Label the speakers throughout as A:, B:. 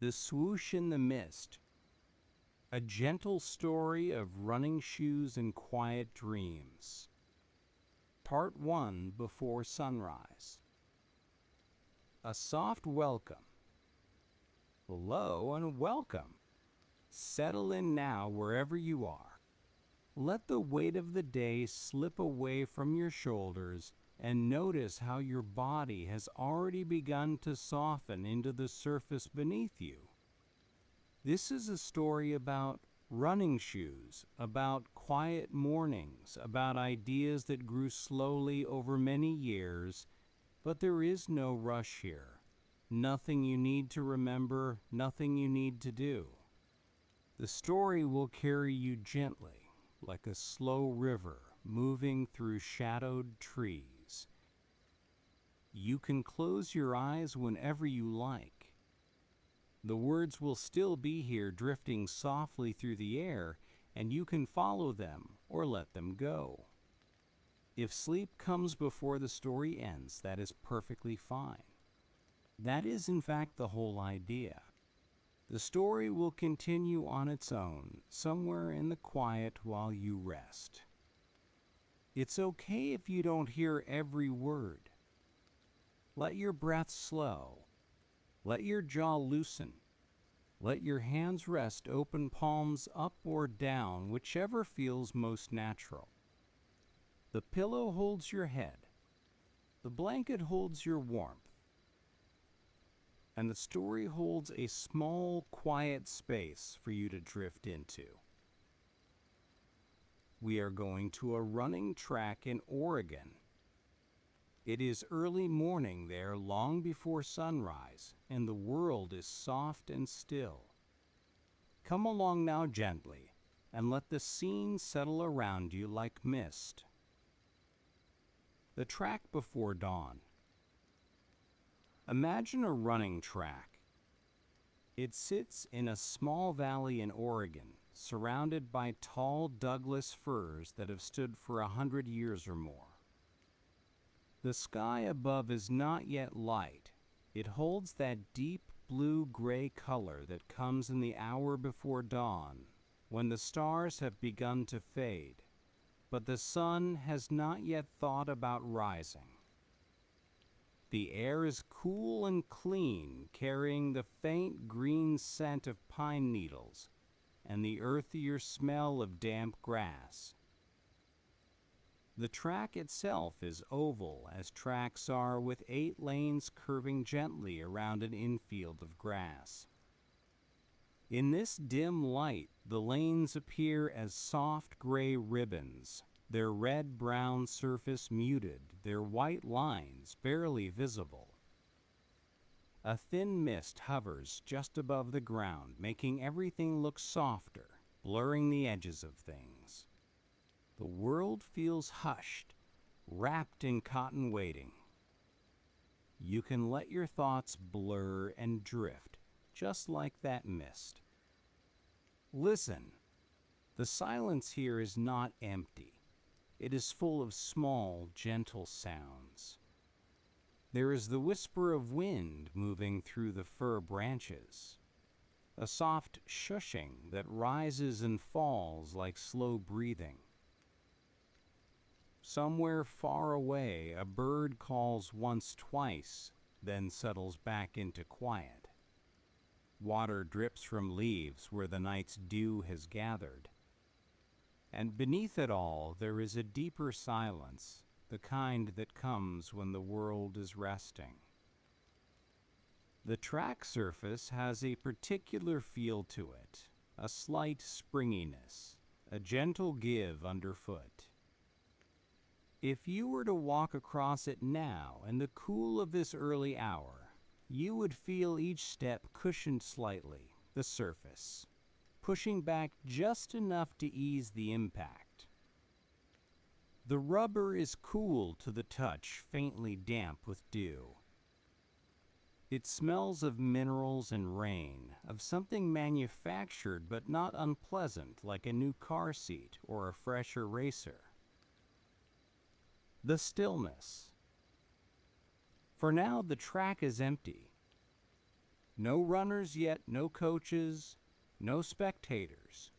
A: The Swoosh in the Mist, a gentle story of running shoes and quiet dreams. Part 1, Before Sunrise. A soft welcome. Hello and welcome. Settle in now wherever you are. Let the weight of the day slip away from your shoulders and notice how your body has already begun to soften into the surface beneath you. This is a story about running shoes, about quiet mornings, about ideas that grew slowly over many years, but there is no rush here. Nothing you need to remember, nothing you need to do. The story will carry you gently, like a slow river moving through shadowed trees. You can close your eyes whenever you like. The words will still be here drifting softly through the air, and you can follow them or let them go. If sleep comes before the story ends, that is perfectly fine. That is, in fact, the whole idea. The story will continue on its own, somewhere in the quiet while you rest. It's okay if you don't hear every word. Let your breath slow. Let your jaw loosen. Let your hands rest open palms up or down, whichever feels most natural. The pillow holds your head. The blanket holds your warmth. And the story holds a small, quiet space for you to drift into. We are going to a running track in Oregon. It is early morning there, long before sunrise, and the world is soft and still. Come along now gently, and let the scene settle around you like mist. The track before dawn. Imagine a running track. It sits in a small valley in Oregon, surrounded by tall Douglas firs that have stood for 100 years or more. The sky above is not yet light. It holds that deep blue-gray color that comes in the hour before dawn, when the stars have begun to fade, but the sun has not yet thought about rising. The air is cool and clean, carrying the faint green scent of pine needles and the earthier smell of damp grass. The track itself is oval, as tracks are, with 8 lanes curving gently around an infield of grass. In this dim light, the lanes appear as soft gray ribbons, their red-brown surface muted, their white lines barely visible. A thin mist hovers just above the ground, making everything look softer, blurring the edges of things. The world feels hushed, wrapped in cotton waiting. You can let your thoughts blur and drift, just like that mist. Listen. The silence here is not empty. It is full of small, gentle sounds. There is the whisper of wind moving through the fir branches, a soft shushing that rises and falls like slow breathing. Somewhere far away, a bird calls once, twice, then settles back into quiet. Water drips from leaves where the night's dew has gathered. And beneath it all, there is a deeper silence, the kind that comes when the world is resting. The track surface has a particular feel to it, a slight springiness, a gentle give underfoot. If you were to walk across it now in the cool of this early hour, you would feel each step cushioned slightly, the surface, pushing back just enough to ease the impact. The rubber is cool to the touch, faintly damp with dew. It smells of minerals and rain, of something manufactured but not unpleasant, like a new car seat or a fresh eraser. The stillness. For now, the track is empty. No runners yet, no coaches, no spectators.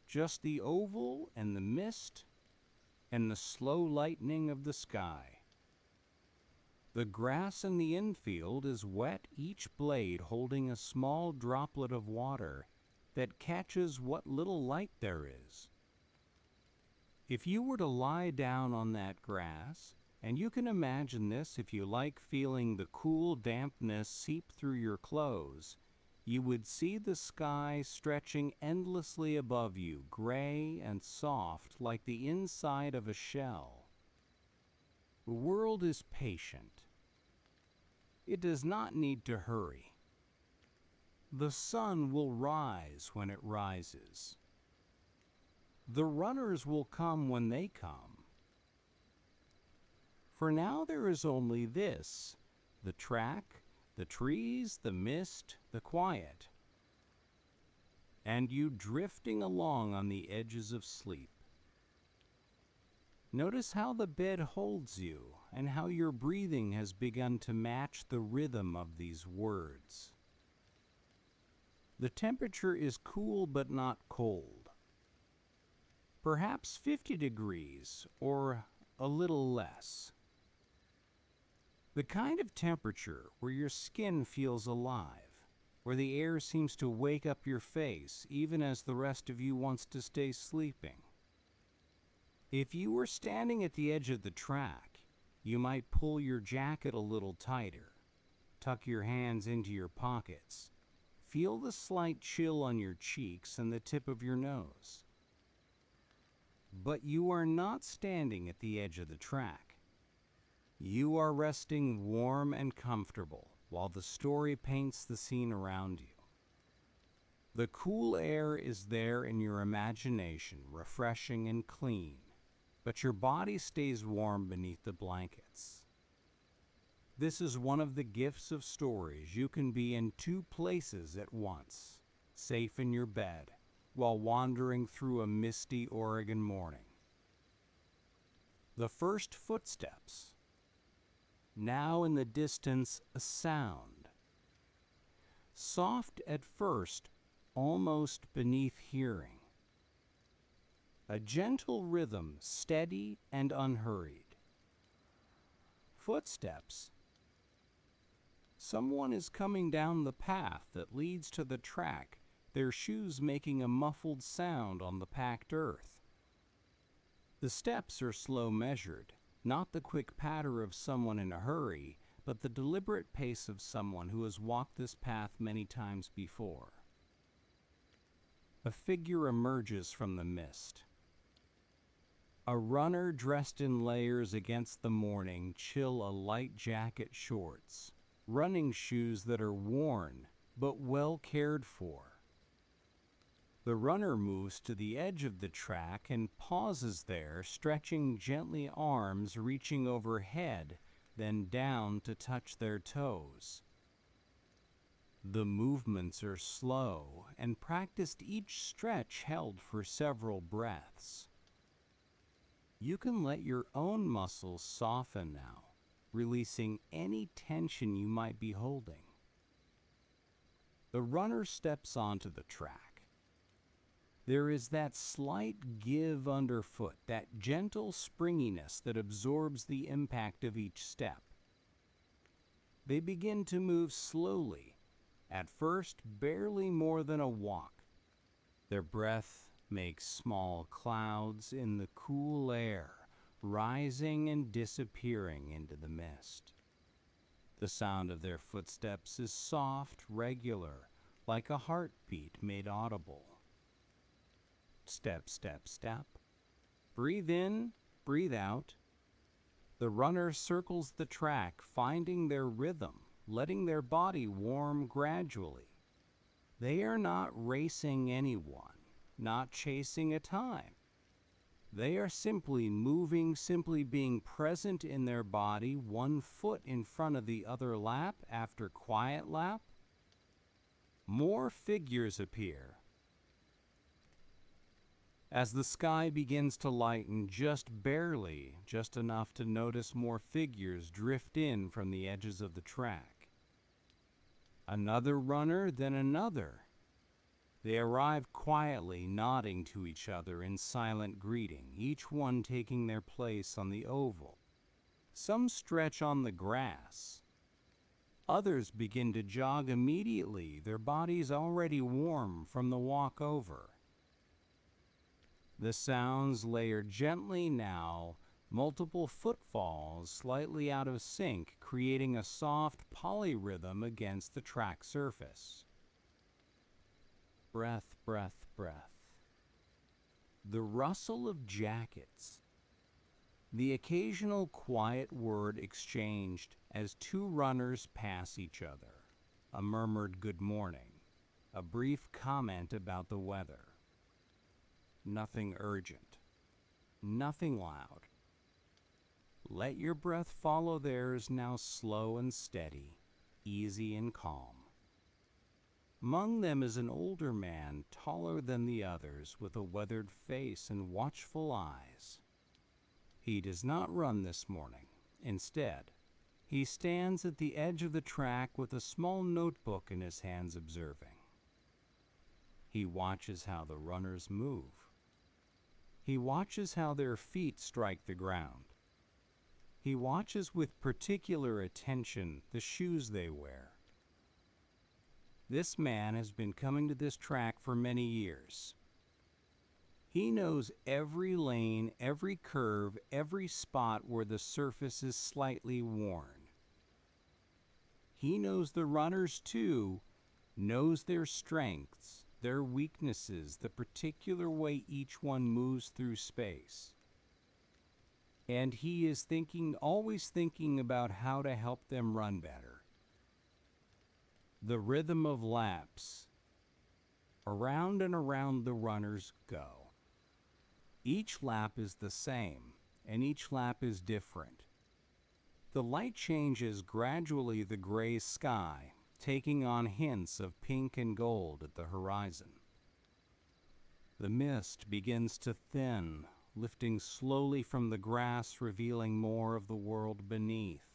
A: Just the oval and the mist and the slow lightening of the sky. The grass in the infield is wet, each blade holding a small droplet of water that catches what little light there is. If you were to lie down on that grass, and you can imagine this if you like feeling the cool dampness seep through your clothes, you would see the sky stretching endlessly above you, gray and soft like the inside of a shell. The world is patient. It does not need to hurry. The sun will rise when it rises. The runners will come when they come. For now there is only this, the track, the trees, the mist, the quiet, and you drifting along on the edges of sleep. Notice how the bed holds you and how your breathing has begun to match the rhythm of these words. The temperature is cool but not cold. Perhaps 50 degrees or a little less. The kind of temperature where your skin feels alive, where the air seems to wake up your face even as the rest of you wants to stay sleeping. If you were standing at the edge of the track, you might pull your jacket a little tighter, tuck your hands into your pockets, feel the slight chill on your cheeks and the tip of your nose. But you are not standing at the edge of the track. You are resting warm and comfortable while the story paints the scene around you. The cool air is there in your imagination, refreshing and clean, but your body stays warm beneath the blankets. This is one of the gifts of stories. You can be in two places at once, safe in your bed, while wandering through a misty Oregon morning. The first footsteps. Now in the distance, a sound. Soft at first, almost beneath hearing. A gentle rhythm, steady and unhurried. Footsteps. Someone is coming down the path that leads to the track, their shoes making a muffled sound on the packed earth. The steps are slow measured, not the quick patter of someone in a hurry, but the deliberate pace of someone who has walked this path many times before. A figure emerges from the mist. A runner dressed in layers against the morning chill a light jacket, shorts, running shoes that are worn but well cared for. The runner moves to the edge of the track and pauses there, stretching gently, arms reaching overhead, then down to touch their toes. The movements are slow and practiced, each stretch held for several breaths. You can let your own muscles soften now, releasing any tension you might be holding. The runner steps onto the track. There is that slight give underfoot, that gentle springiness that absorbs the impact of each step. They begin to move slowly, at first barely more than a walk. Their breath makes small clouds in the cool air, rising and disappearing into the mist. The sound of their footsteps is soft, regular, like a heartbeat made audible. Step, step, step. Breathe in, breathe out. The runner circles the track, finding their rhythm, letting their body warm gradually. They are not racing anyone, not chasing a time. They are simply moving, simply being present in their body, one foot in front of the other lap after quiet lap. More figures appear. As the sky begins to lighten just barely, just enough to notice more figures drift in from the edges of the track. Another runner, then another. They arrive quietly, nodding to each other in silent greeting, each one taking their place on the oval. Some stretch on the grass. Others begin to jog immediately, their bodies already warm from the walk over. The sounds layer gently now, multiple footfalls slightly out of sync, creating a soft polyrhythm against the track surface. Breath, breath, breath. The rustle of jackets. The occasional quiet word exchanged as two runners pass each other. A murmured good morning. A brief comment about the weather. Nothing urgent. Nothing loud. Let your breath follow theirs, now slow and steady, easy and calm. Among them is an older man, taller than the others, with a weathered face and watchful eyes. He does not run this morning. Instead, he stands at the edge of the track with a small notebook in his hands, observing. He watches how the runners move. He watches how their feet strike the ground. He watches with particular attention the shoes they wear. This man has been coming to this track for many years. He knows every lane, every curve, every spot where the surface is slightly worn. He knows the runners too, knows their strengths, their weaknesses, the particular way each one moves through space. And he is always thinking about how to help them run better. The rhythm of laps. Around and around the runners go. Each lap is the same, and each lap is different. The light changes gradually the gray sky, taking on hints of pink and gold at the horizon. The mist begins to thin, lifting slowly from the grass, revealing more of the world beneath.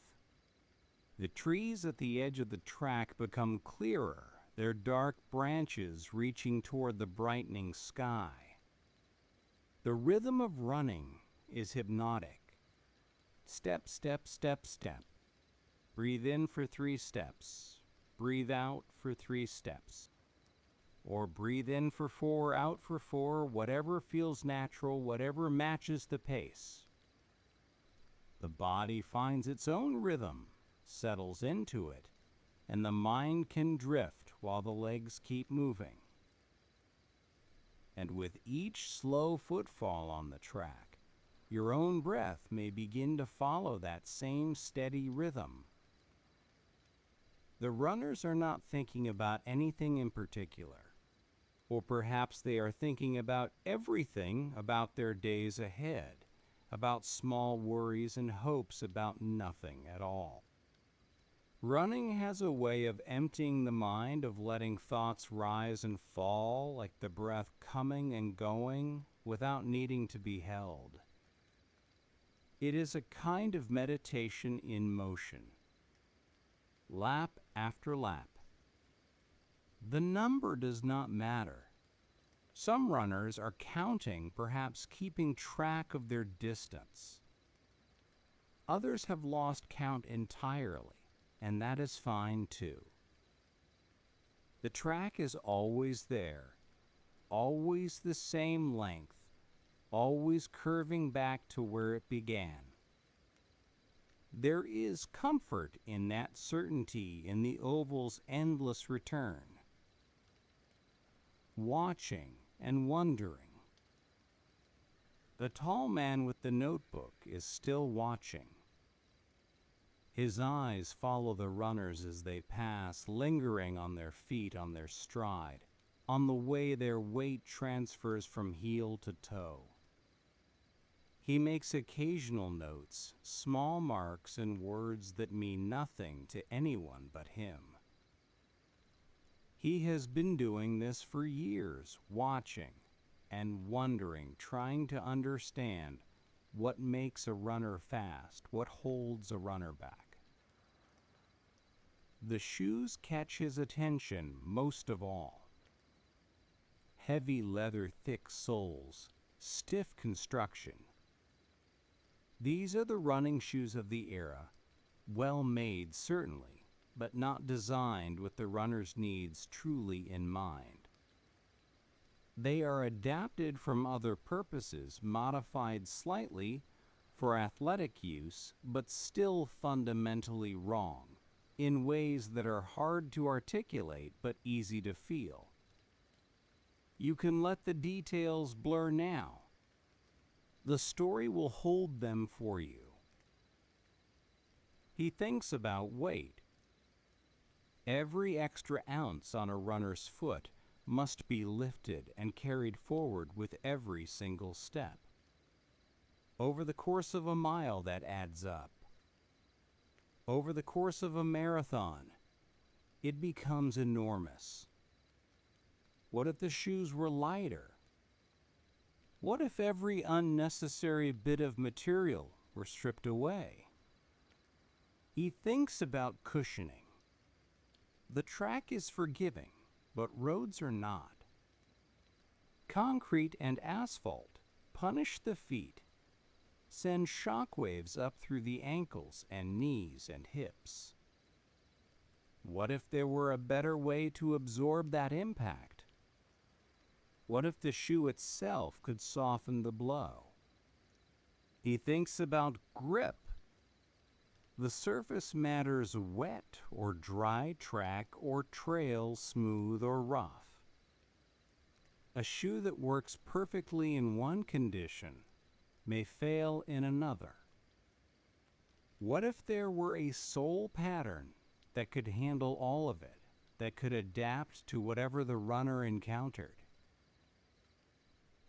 A: The trees at the edge of the track become clearer, their dark branches reaching toward the brightening sky. The rhythm of running is hypnotic. Step, step, step, step. Breathe in for 3 steps. Breathe out for 3 steps. Or breathe in for 4, out for 4, whatever feels natural, whatever matches the pace. The body finds its own rhythm, settles into it, and the mind can drift while the legs keep moving. And with each slow footfall on the track, your own breath may begin to follow that same steady rhythm. The runners are not thinking about anything in particular, or perhaps they are thinking about everything about their days ahead, about small worries and hopes about nothing at all. Running has a way of emptying the mind, of letting thoughts rise and fall, like the breath coming and going without needing to be held. It is a kind of meditation in motion. Lap after lap. The number does not matter. Some runners are counting, perhaps keeping track of their distance. Others have lost count entirely, and that is fine too. The track is always there, always the same length, always curving back to where it began. There is comfort in that certainty, in the oval's endless return. Watching and wondering. The tall man with the notebook is still watching. His eyes follow the runners as they pass, lingering on their feet, on their stride, on the way their weight transfers from heel to toe. He makes occasional notes, small marks and words that mean nothing to anyone but him. He has been doing this for years, watching and wondering, trying to understand what makes a runner fast, what holds a runner back. The shoes catch his attention most of all. Heavy leather thick soles, stiff construction. These are the running shoes of the era, well made certainly, but not designed with the runner's needs truly in mind. They are adapted from other purposes, modified slightly for athletic use, but still fundamentally wrong, in ways that are hard to articulate but easy to feel. You can let the details blur now. The story will hold them for you. He thinks about weight. Every extra ounce on a runner's foot must be lifted and carried forward with every single step. Over the course of a mile, that adds up. Over the course of a marathon, it becomes enormous. What if the shoes were lighter? What if every unnecessary bit of material were stripped away? He thinks about cushioning. The track is forgiving, but roads are not. Concrete and asphalt punish the feet, send shockwaves up through the ankles and knees and hips. What if there were a better way to absorb that impact? What if the shoe itself could soften the blow? He thinks about grip. The surface matters wet or dry track or trail, smooth or rough. A shoe that works perfectly in one condition may fail in another. What if there were a sole pattern that could handle all of it, that could adapt to whatever the runner encountered?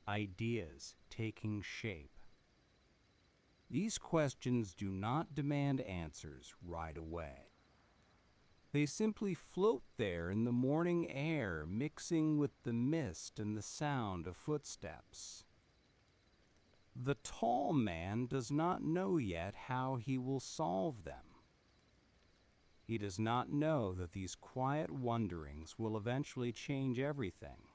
A: Ideas taking shape. These questions do not demand answers right away. They simply float there in the morning air, mixing with the mist and the sound of footsteps. The tall man does not know yet how he will solve them. He does not know that these quiet wonderings will eventually change everything.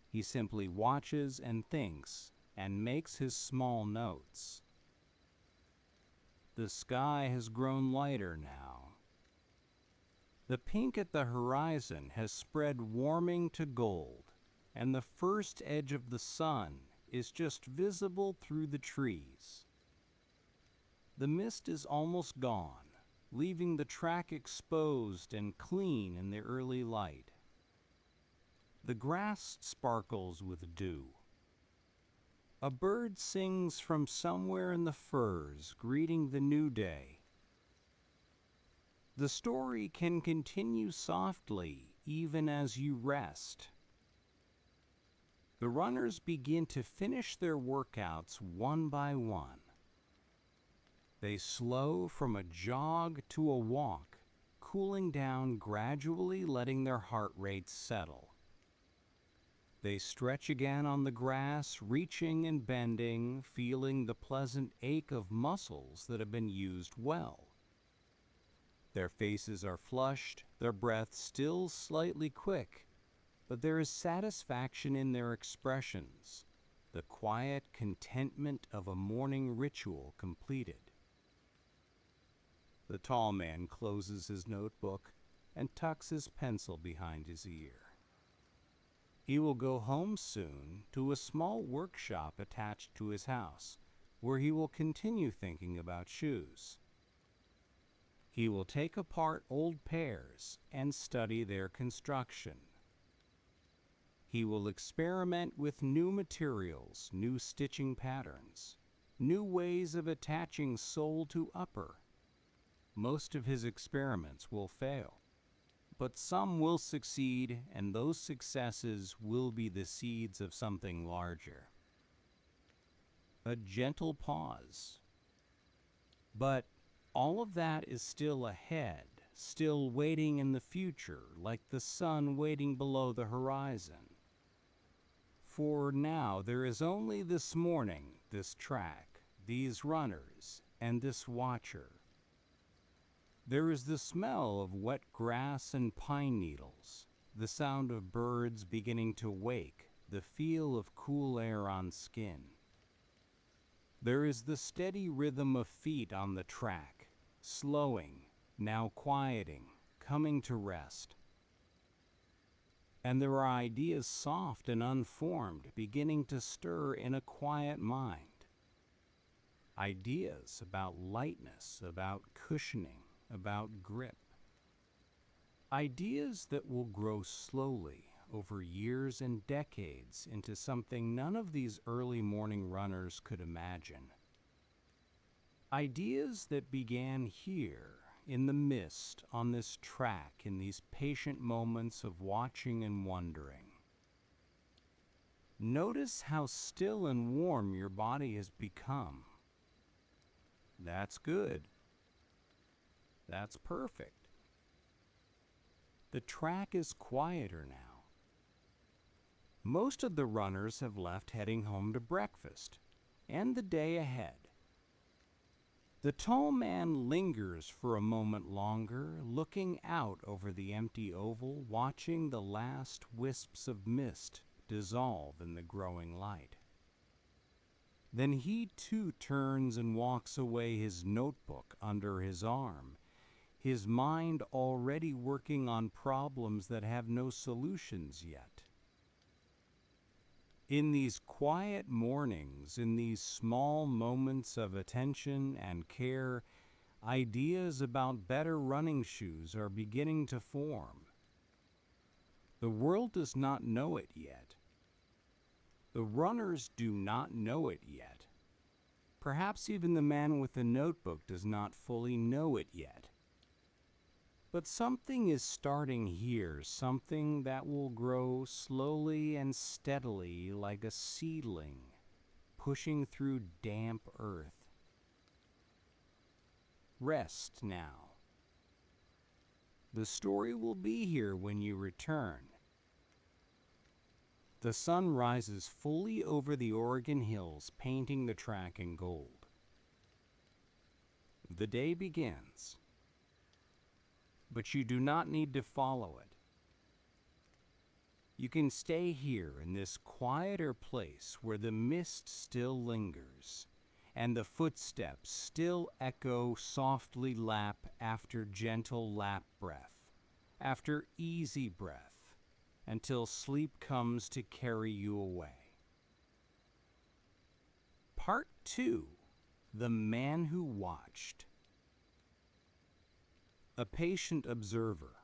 A: He simply watches and thinks and makes his small notes. The sky has grown lighter now. The pink at the horizon has spread warming to gold, and the first edge of the sun is just visible through the trees. The mist is almost gone, leaving the track exposed and clean in the early light. The grass sparkles with dew. A bird sings from somewhere in the firs, greeting the new day. The story can continue softly even as you rest. The runners begin to finish their workouts one by one. They slow from a jog to a walk, cooling down gradually, letting their heart rates settle. They stretch again on the grass, reaching and bending, feeling the pleasant ache of muscles that have been used well. Their faces are flushed, their breath still slightly quick, but there is satisfaction in their expressions, the quiet contentment of a morning ritual completed. The tall man closes his notebook and tucks his pencil behind his ear. He will go home soon to a small workshop attached to his house, where he will continue thinking about shoes. He will take apart old pairs and study their construction. He will experiment with new materials, new stitching patterns, new ways of attaching sole to upper. Most of his experiments will fail, but some will succeed, and those successes will be the seeds of something larger. A gentle pause. But all of that is still ahead, still waiting in the future, like the sun waiting below the horizon. For now, there is only this morning, this track, these runners, and this watcher. There is the smell of wet grass and pine needles, the sound of birds beginning to wake, the feel of cool air on skin. There is the steady rhythm of feet on the track, slowing, now quieting, coming to rest. And there are ideas soft and unformed beginning to stir in a quiet mind. Ideas about lightness, about cushioning, about grip. Ideas that will grow slowly over years and decades into something none of these early morning runners could imagine. Ideas that began here in the mist on this track in these patient moments of watching and wondering. Notice how still and warm your body has become. That's good. That's perfect. The track is quieter now. Most of the runners have left heading home to breakfast and the day ahead. The tall man lingers for a moment longer, looking out over the empty oval, watching the last wisps of mist dissolve in the growing light. Then he too turns and walks away, his notebook under his arm, his mind already working on problems that have no solutions yet. In these quiet mornings, in these small moments of attention and care, ideas about better running shoes are beginning to form. The world does not know it yet. The runners do not know it yet. Perhaps even the man with the notebook does not fully know it yet. But something is starting here, something that will grow slowly and steadily like a seedling, pushing through damp earth. Rest now. The story will be here when you return. The sun rises fully over the Oregon hills, painting the track in gold. The day begins. But you do not need to follow it. You can stay here in this quieter place where the mist still lingers and the footsteps still echo softly, lap after gentle lap breath, after easy breath, until sleep comes to carry you away. Part 2, The Man Who Watched. A patient observer.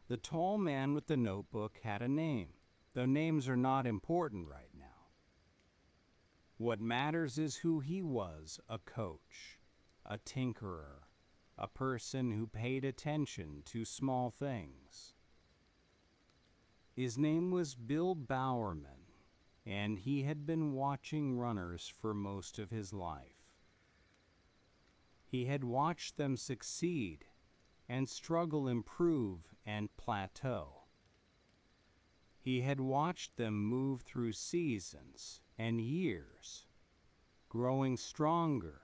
A: The tall man with the notebook had a name, though names are not important right now. What matters is who he was, a coach, a tinkerer, a person who paid attention to small things. His name was Bill Bowerman, and he had been watching runners for most of his life. He had watched them succeed and struggle, improve, and plateau. He had watched them move through seasons and years, growing stronger,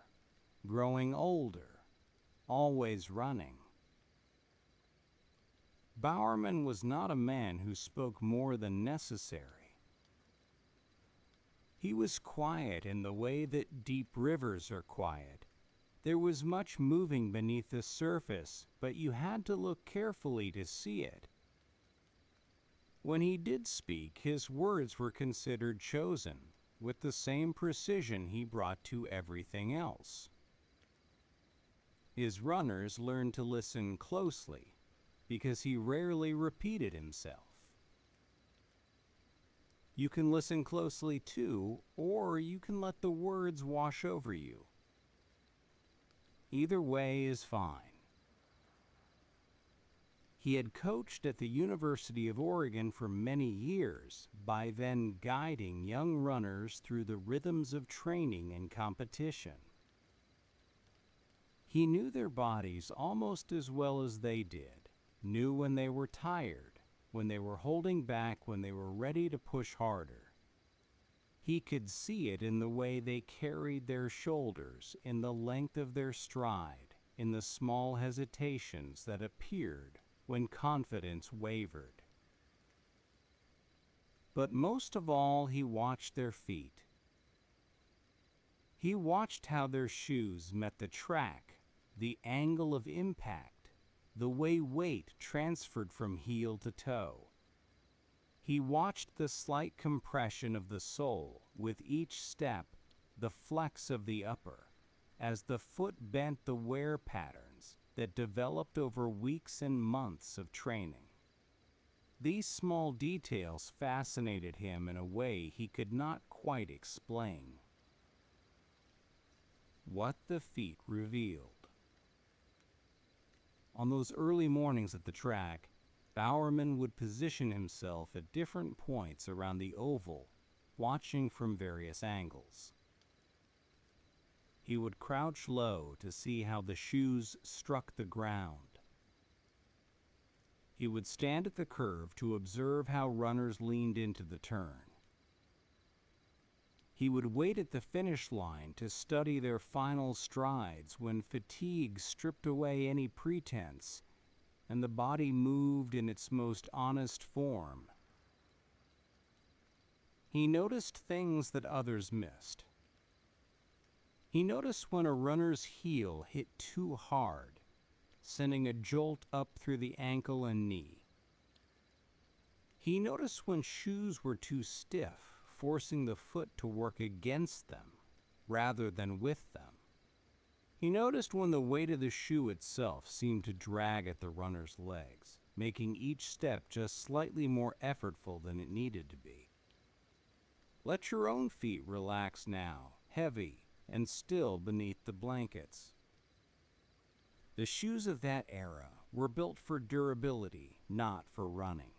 A: growing older, always running. Bowerman was not a man who spoke more than necessary. He was quiet in the way that deep rivers are quiet. There was much moving beneath the surface, but you had to look carefully to see it. When he did speak, his words were considered chosen, with the same precision he brought to everything else. His runners learned to listen closely, because he rarely repeated himself. You can listen closely too, or you can let the words wash over you. Either way is fine. He had coached at the University of Oregon for many years, by then guiding young runners through the rhythms of training and competition. He knew their bodies almost as well as they did, knew when they were tired, when they were holding back, when they were ready to push harder. He could see it in the way they carried their shoulders, in the length of their stride, in the small hesitations that appeared when confidence wavered. But most of all, he watched their feet. He watched how their shoes met the track, the angle of impact, the way weight transferred from heel to toe. He watched the slight compression of the sole with each step, the flex of the upper, as the foot bent the wear patterns that developed over weeks and months of training. These small details fascinated him in a way he could not quite explain. What the feet revealed. On those early mornings at the track, Bowerman would position himself at different points around the oval, watching from various angles. He would crouch low to see how the shoes struck the ground. He would stand at the curve to observe how runners leaned into the turn. He would wait at the finish line to study their final strides when fatigue stripped away any pretense and the body moved in its most honest form. He noticed things that others missed. He noticed when a runner's heel hit too hard, sending a jolt up through the ankle and knee. He noticed when shoes were too stiff, forcing the foot to work against them rather than with them. He noticed when the weight of the shoe itself seemed to drag at the runner's legs, making each step just slightly more effortful than it needed to be. Let your own feet relax now, heavy and still beneath the blankets. The shoes of that era were built for durability, not for running.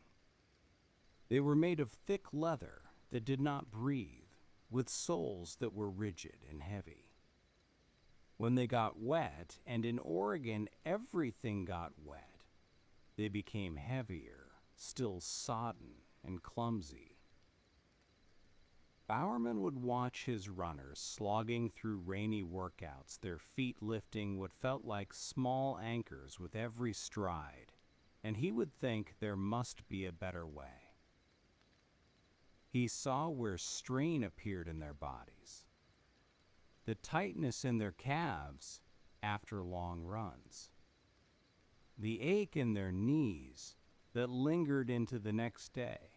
A: They were made of thick leather that did not breathe, with soles that were rigid and heavy. When they got wet, and in Oregon everything got wet, they became heavier, still sodden and clumsy. Bowerman would watch his runners slogging through rainy workouts, their feet lifting what felt like small anchors with every stride, and he would think there must be a better way. He saw where strain appeared in their bodies, the tightness in their calves after long runs, the ache in their knees that lingered into the next day,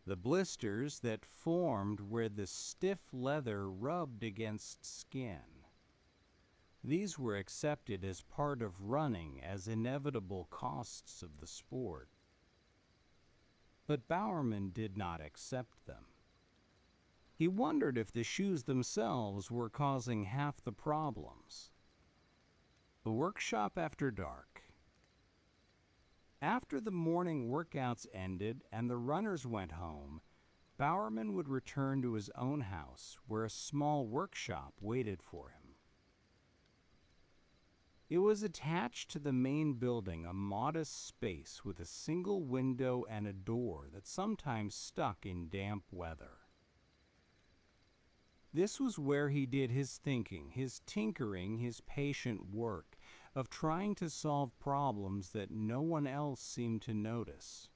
A: the blisters that formed where the stiff leather rubbed against skin. These were accepted as part of running as inevitable costs of the sport. But Bowerman did not accept them. He wondered if the shoes themselves were causing half the problems. The workshop after dark. After the morning workouts ended and the runners went home, Bowerman would return to his own house where a small workshop waited for him. It was attached to the main building, a modest space with a single window and a door that sometimes stuck in damp weather. This was where he did his thinking, his tinkering, his patient work of trying to solve problems that no one else seemed to notice.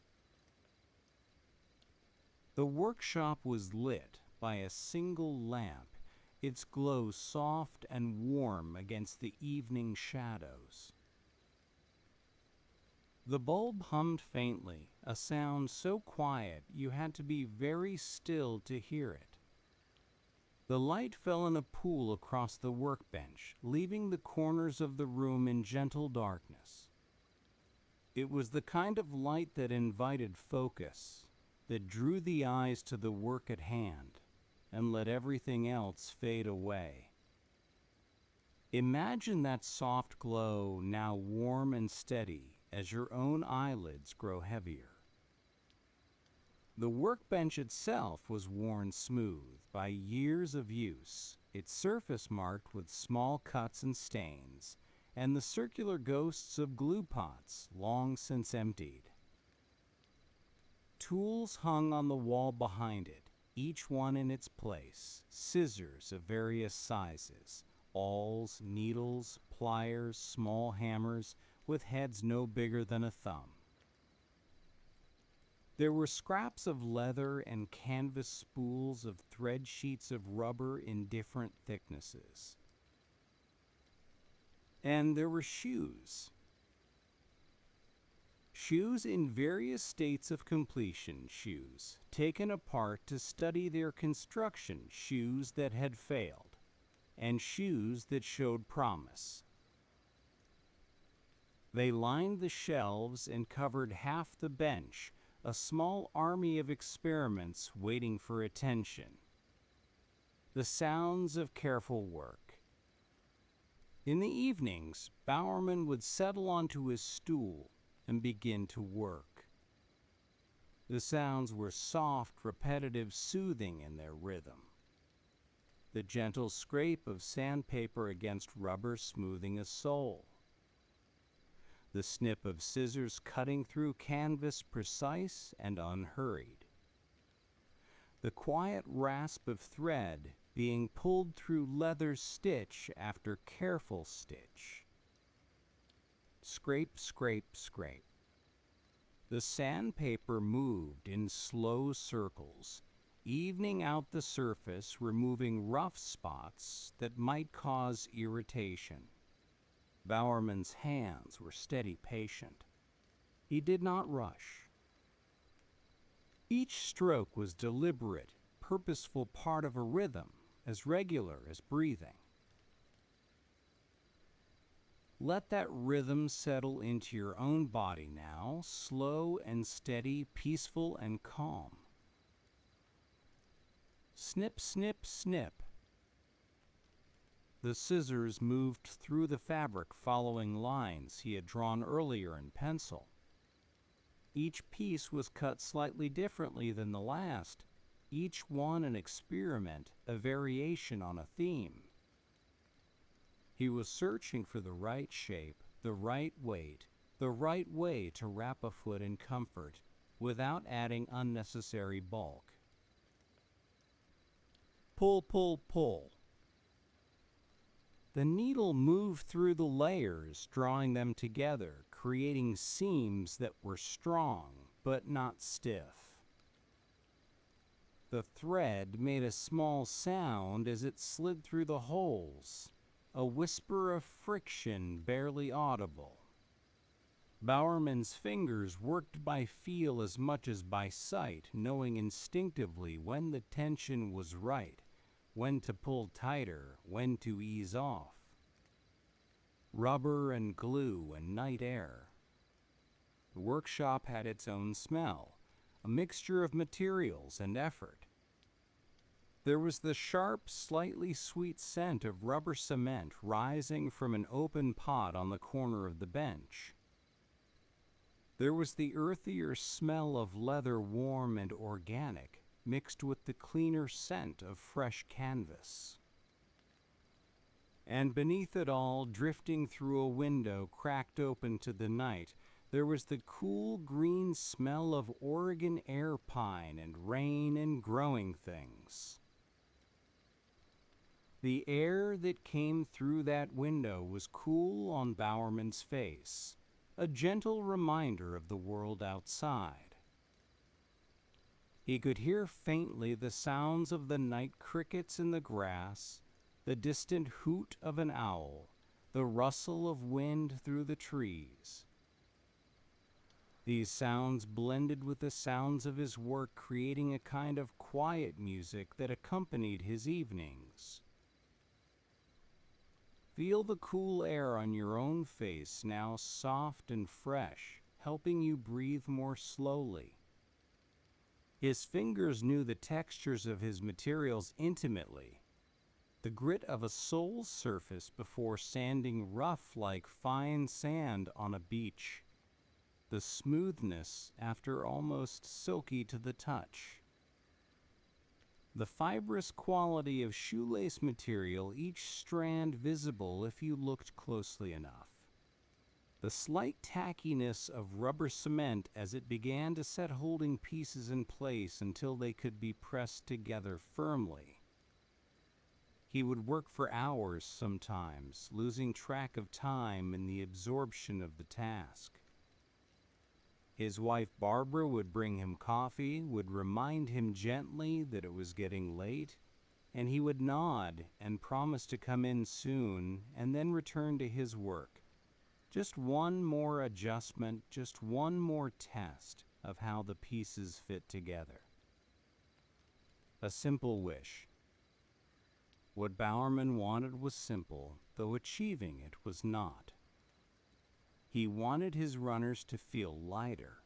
A: The workshop was lit by a single lamp, its glow soft and warm against the evening shadows. The bulb hummed faintly, a sound so quiet you had to be very still to hear it. The light fell in a pool across the workbench, leaving the corners of the room in gentle darkness. It was the kind of light that invited focus, that drew the eyes to the work at hand, and let everything else fade away. Imagine that soft glow now warm and steady as your own eyelids grow heavier. The workbench itself was worn smooth by years of use, its surface marked with small cuts and stains, and the circular ghosts of glue pots long since emptied. Tools hung on the wall behind it, each one in its place, scissors of various sizes, awls, needles, pliers, small hammers, with heads no bigger than a thumb. There were scraps of leather and canvas spools of thread sheets of rubber in different thicknesses. And there were shoes. Shoes in various states of completion, shoes taken apart to study their construction, shoes that had failed, and shoes that showed promise. They lined the shelves and covered half the bench, a small army of experiments waiting for attention. The sounds of careful work. In the evenings, Bowerman would settle onto his stool and begin to work. The sounds were soft, repetitive, soothing in their rhythm. The gentle scrape of sandpaper against rubber smoothing a sole. The snip of scissors cutting through canvas precise and unhurried. The quiet rasp of thread being pulled through leather stitch after careful stitch. Scrape, scrape, scrape. The sandpaper moved in slow circles, evening out the surface, removing rough spots that might cause irritation. Bowerman's hands were steady, patient. He did not rush. Each stroke was deliberate, purposeful part of a rhythm, as regular as breathing. Let that rhythm settle into your own body now, slow and steady, peaceful and calm. Snip, snip, snip. The scissors moved through the fabric following lines he had drawn earlier in pencil. Each piece was cut slightly differently than the last, each one an experiment, a variation on a theme. He was searching for the right shape, the right weight, the right way to wrap a foot in comfort without adding unnecessary bulk. Pull, pull, pull. The needle moved through the layers, drawing them together, creating seams that were strong but not stiff. The thread made a small sound as it slid through the holes, a whisper of friction barely audible. Bowerman's fingers worked by feel as much as by sight, knowing instinctively when the tension was right, when to pull tighter, when to ease off. Rubber and glue and night air. The workshop had its own smell, a mixture of materials and effort. There was the sharp, slightly sweet scent of rubber cement rising from an open pot on the corner of the bench. There was the earthier smell of leather, warm and organic, mixed with the cleaner scent of fresh canvas. And beneath it all, drifting through a window cracked open to the night, there was the cool green smell of Oregon air pine and rain and growing things. The air that came through that window was cool on Bowerman's face, a gentle reminder of the world outside. He could hear faintly the sounds of the night crickets in the grass, the distant hoot of an owl, the rustle of wind through the trees. These sounds blended with the sounds of his work, creating a kind of quiet music that accompanied his evenings. Feel the cool air on your own face, now soft and fresh, helping you breathe more slowly. His fingers knew the textures of his materials intimately, the grit of a sole's surface before sanding rough like fine sand on a beach, the smoothness after almost silky to the touch. The fibrous quality of shoelace material, each strand visible if you looked closely enough. the slight tackiness of rubber cement as it began to set holding pieces in place until they could be pressed together firmly. He would work for hours sometimes, losing track of time in the absorption of the task. His wife Barbara would bring him coffee, would remind him gently that it was getting late, and he would nod and promise to come in soon and then return to his work. Just one more adjustment, just one more test of how the pieces fit together. A simple wish. What Bowerman wanted was simple, though achieving it was not. He wanted his runners to feel lighter.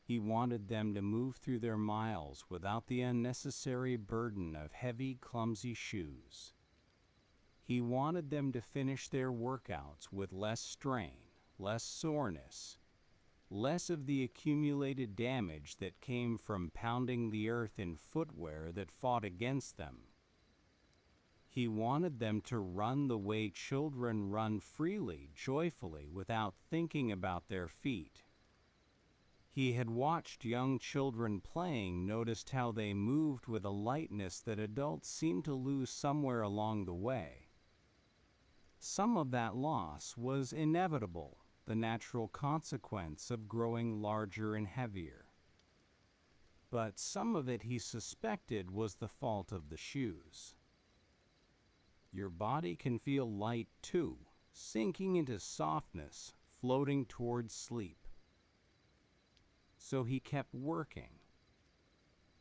A: He wanted them to move through their miles without the unnecessary burden of heavy, clumsy shoes. He wanted them to finish their workouts with less strain, less soreness, less of the accumulated damage that came from pounding the earth in footwear that fought against them. He wanted them to run the way children run freely, joyfully, without thinking about their feet. He had watched young children playing, noticed how they moved with a lightness that adults seemed to lose somewhere along the way. Some of that loss was inevitable, the natural consequence of growing larger and heavier. But some of it, he suspected, was the fault of the shoes. Your body can feel light too, sinking into softness, floating towards sleep. So he kept working.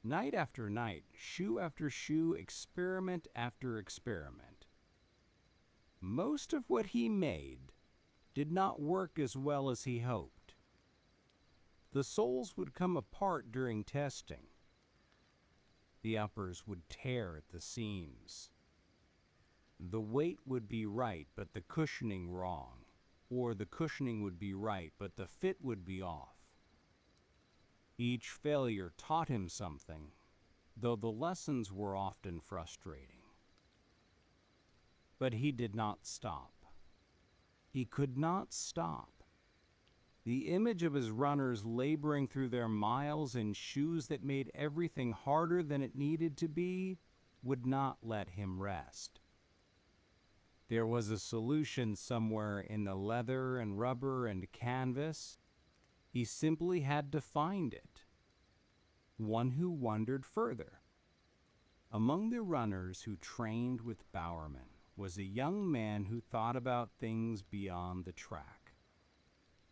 A: Night after night, shoe after shoe, experiment after experiment. Most of what he made did not work as well as he hoped. The soles would come apart during testing. The uppers would tear at the seams. The weight would be right, but the cushioning wrong, or the cushioning would be right, but the fit would be off. Each failure taught him something, though the lessons were often frustrating. But he did not stop. He could not stop. The image of his runners laboring through their miles in shoes that made everything harder than it needed to be would not let him rest. There was a solution somewhere in the leather and rubber and canvas. He simply had to find it. One who wondered further. Among the runners who trained with Bowerman was a young man who thought about things beyond the track.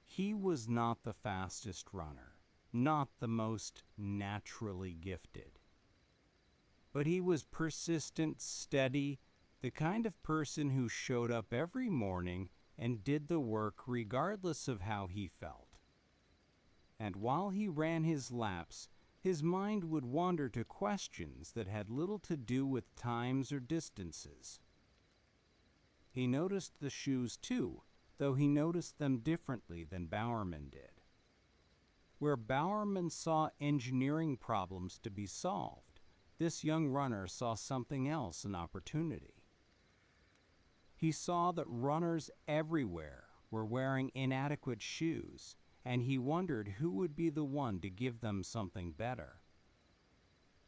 A: He was not the fastest runner, not the most naturally gifted. But he was persistent, steady, the kind of person who showed up every morning and did the work regardless of how he felt. And while he ran his laps, his mind would wander to questions that had little to do with times or distances. He noticed the shoes too, though he noticed them differently than Bowerman did. Where Bowerman saw engineering problems to be solved, this young runner saw something else, an opportunity. He saw that runners everywhere were wearing inadequate shoes, and he wondered who would be the one to give them something better.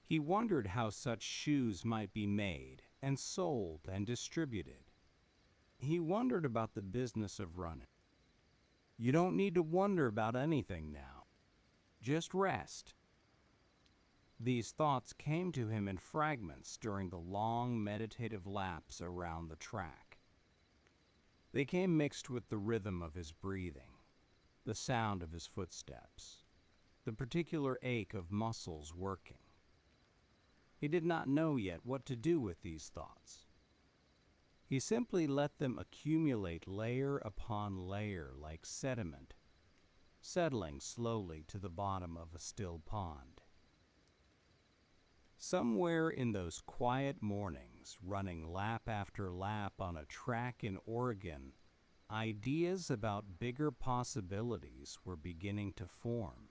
A: He wondered how such shoes might be made and sold and distributed. He wondered about the business of running. You don't need to wonder about anything now. Just rest. These thoughts came to him in fragments during the long meditative laps around the track. They came mixed with the rhythm of his breathing, the sound of his footsteps, the particular ache of muscles working. He did not know yet what to do with these thoughts. He simply let them accumulate layer upon layer like sediment, settling slowly to the bottom of a still pond. Somewhere in those quiet mornings, running lap after lap on a track in Oregon, ideas about bigger possibilities were beginning to form.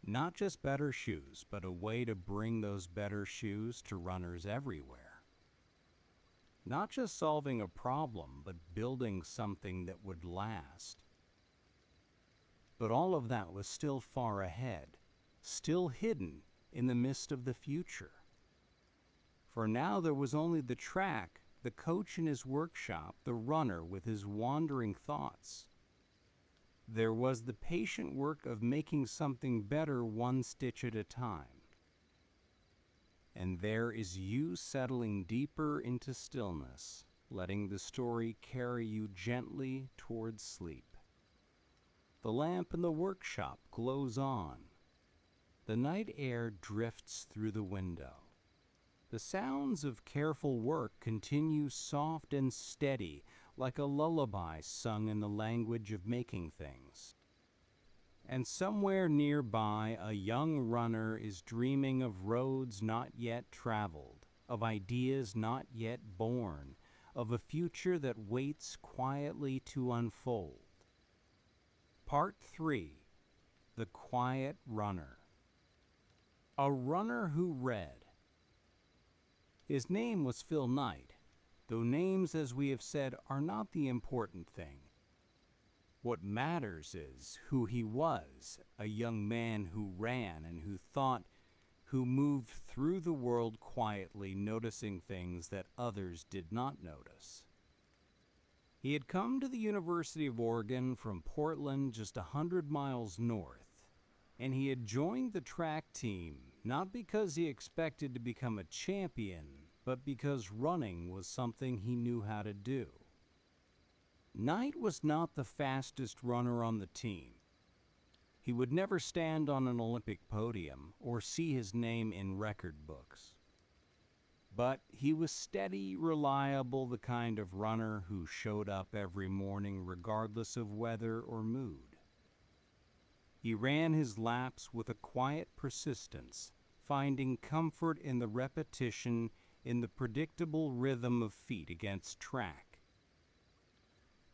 A: Not just better shoes, but a way to bring those better shoes to runners everywhere. Not just solving a problem, but building something that would last. But all of that was still far ahead, still hidden in the mist of the future. For now there was only the track, the coach in his workshop, the runner with his wandering thoughts. There was the patient work of making something better one stitch at a time. And there is you settling deeper into stillness, letting the story carry you gently towards sleep. The lamp in the workshop glows on. The night air drifts through the window. The sounds of careful work continue soft and steady, like a lullaby sung in the language of making things. And somewhere nearby, a young runner is dreaming of roads not yet traveled, of ideas not yet born, of a future that waits quietly to unfold. Part 3. The Quiet Runner. A runner who read. His name was Phil Knight, though names, as we have said, are not the important thing. What matters is who he was, a young man who ran and who thought, who moved through the world quietly, noticing things that others did not notice. He had come to the University of Oregon from Portland, just 100 miles north, and he had joined the track team not because he expected to become a champion, but because running was something he knew how to do. Knight was not the fastest runner on the team. He would never stand on an Olympic podium or see his name in record books. But he was steady, reliable, the kind of runner who showed up every morning regardless of weather or mood. He ran his laps with a quiet persistence, finding comfort in the repetition, in the predictable rhythm of feet against track.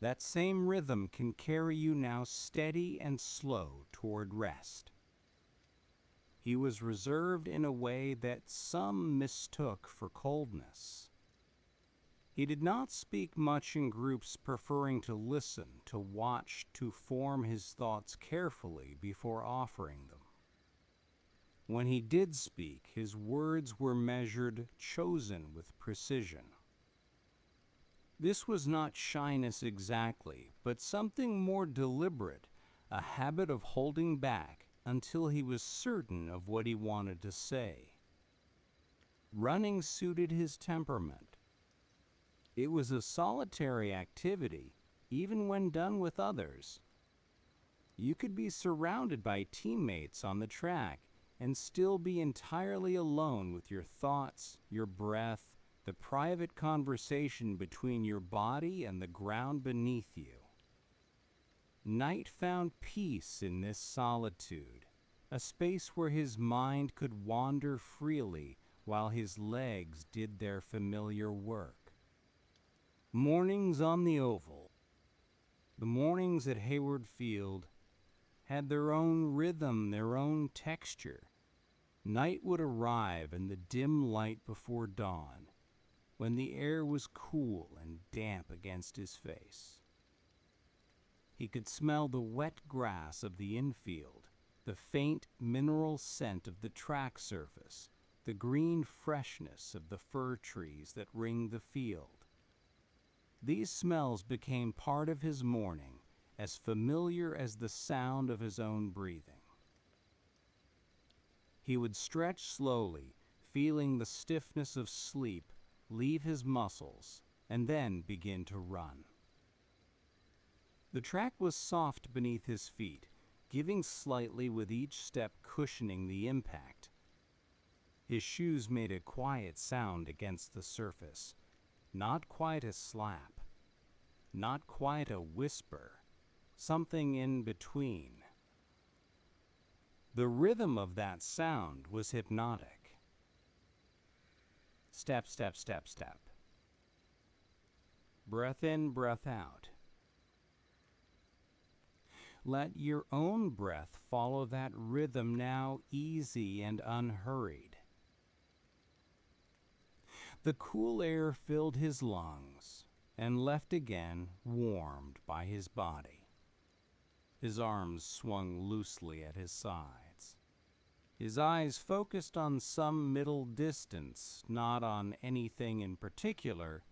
A: That same rhythm can carry you now steady and slow toward rest. He was reserved in a way that some mistook for coldness. He did not speak much in groups, preferring to listen, to watch, to form his thoughts carefully before offering them. When he did speak, his words were measured, chosen with precision. This was not shyness exactly, but something more deliberate, a habit of holding back until he was certain of what he wanted to say. Running suited his temperament. It was a solitary activity, even when done with others. You could be surrounded by teammates on the track and still be entirely alone with your thoughts, your breath, the private conversation between your body and the ground beneath you. Knight found peace in this solitude, a space where his mind could wander freely while his legs did their familiar work. Mornings on the oval, the mornings at Hayward Field, had their own rhythm, their own texture. Night would arrive in the dim light before dawn, when the air was cool and damp against his face. He could smell the wet grass of the infield, the faint mineral scent of the track surface, the green freshness of the fir trees that ring the field. These smells became part of his morning, as familiar as the sound of his own breathing. He would stretch slowly, feeling the stiffness of sleep leave his muscles, and then begin to run. The track was soft beneath his feet, giving slightly with each step, cushioning the impact. His shoes made a quiet sound against the surface, not quite a slap, not quite a whisper, something in between. The rhythm of that sound was hypnotic. Step, step, step, step. Breath in, breath out. Let your own breath follow that rhythm now, easy and unhurried. The cool air filled his lungs and left again warmed by his body. His arms swung loosely at his sides. His eyes focused on some middle distance, not on anything in particular,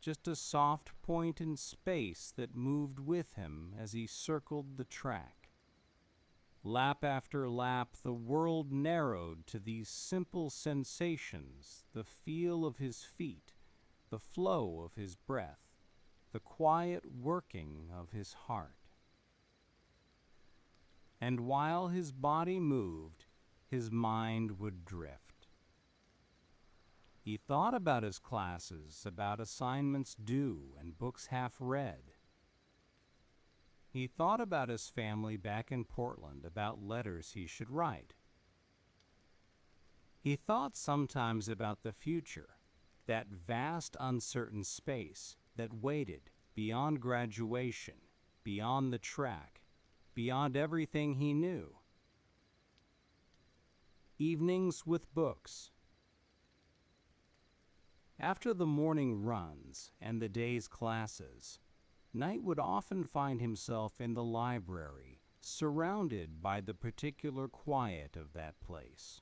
A: just a soft point in space that moved with him as he circled the track. Lap after lap, the world narrowed to these simple sensations, the feel of his feet, the flow of his breath, the quiet working of his heart. And while his body moved, his mind would drift. He thought about his classes, about assignments due and books half read. He thought about his family back in Portland, about letters he should write. He thought sometimes about the future, that vast uncertain space that waited beyond graduation, beyond the track, beyond everything he knew. Evenings with books. After the morning runs and the day's classes, Knight would often find himself in the library, surrounded by the particular quiet of that place.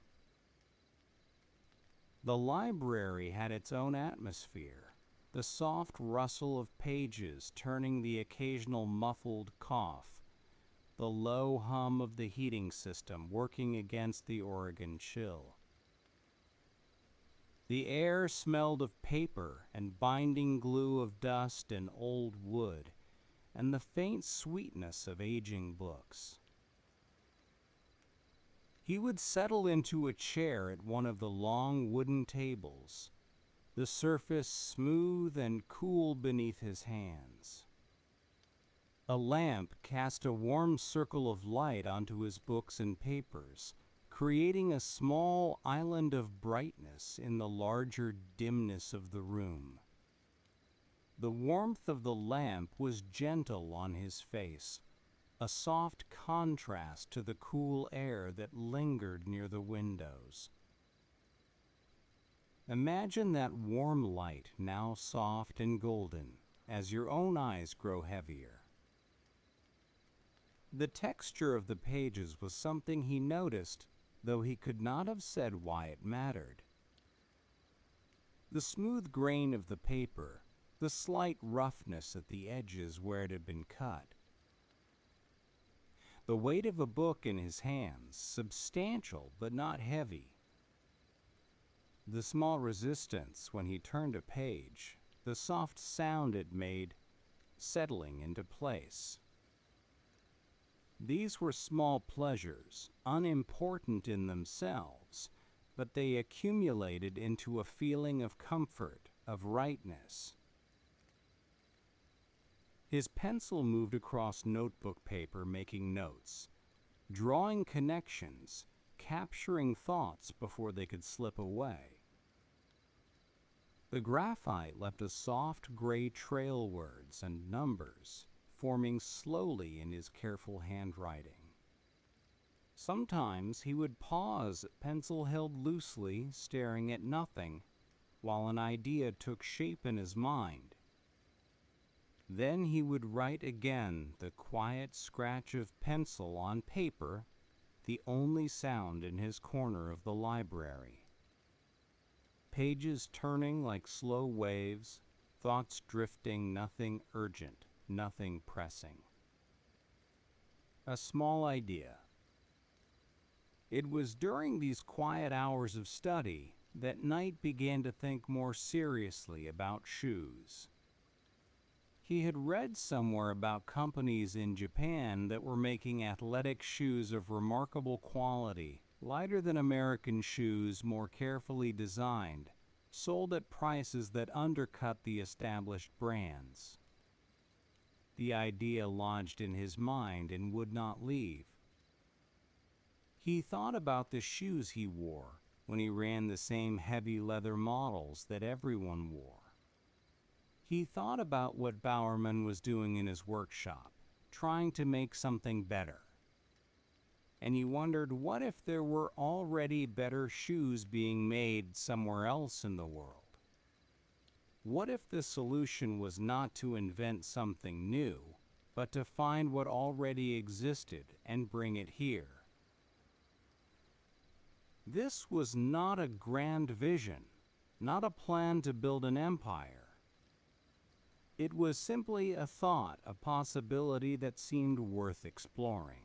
A: The library had its own atmosphere, the soft rustle of pages turning the occasional muffled cough, the low hum of the heating system working against the Oregon chill. The air smelled of paper and binding glue, of dust and old wood, and the faint sweetness of aging books. He would settle into a chair at one of the long wooden tables, the surface smooth and cool beneath his hands. A lamp cast a warm circle of light onto his books and papers, creating a small island of brightness in the larger dimness of the room. The warmth of the lamp was gentle on his face, a soft contrast to the cool air that lingered near the windows. Imagine that warm light, now soft and golden, as your own eyes grow heavier. The texture of the pages was something he noticed, though he could not have said why it mattered. The smooth grain of the paper, the slight roughness at the edges where it had been cut. The weight of a book in his hands, substantial but not heavy. The small resistance when he turned a page, the soft sound it made, settling into place. These were small pleasures, unimportant in themselves, but they accumulated into a feeling of comfort, of rightness. His pencil moved across notebook paper, making notes, drawing connections, capturing thoughts before they could slip away. The graphite left a soft gray trail, words and numbers, forming slowly in his careful handwriting. Sometimes he would pause, pencil held loosely, staring at nothing, while an idea took shape in his mind. Then he would write again, the quiet scratch of pencil on paper, the only sound in his corner of the library. Pages turning like slow waves, thoughts drifting, nothing urgent, nothing pressing. A small idea. It was during these quiet hours of study that Knight began to think more seriously about shoes. He had read somewhere about companies in Japan that were making athletic shoes of remarkable quality, lighter than American shoes, more carefully designed, sold at prices that undercut the established brands. The idea lodged in his mind and would not leave. He thought about the shoes he wore when he ran the same heavy leather models that everyone wore. He thought about what Bowerman was doing in his workshop, trying to make something better. And he wondered, what if there were already better shoes being made somewhere else in the world? What if the solution was not to invent something new, but to find what already existed and bring it here? This was not a grand vision, not a plan to build an empire. It was simply a thought, a possibility that seemed worth exploring.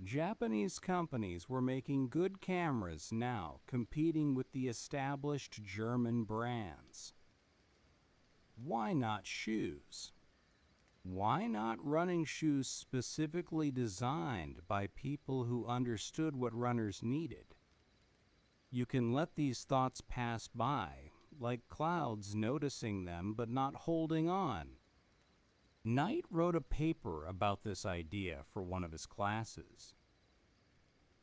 A: Japanese companies were making good cameras now, competing with the established German brands. Why not shoes? Why not running shoes specifically designed by people who understood what runners needed? You can let these thoughts pass by, like clouds noticing them but not holding on. Knight wrote a paper about this idea for one of his classes.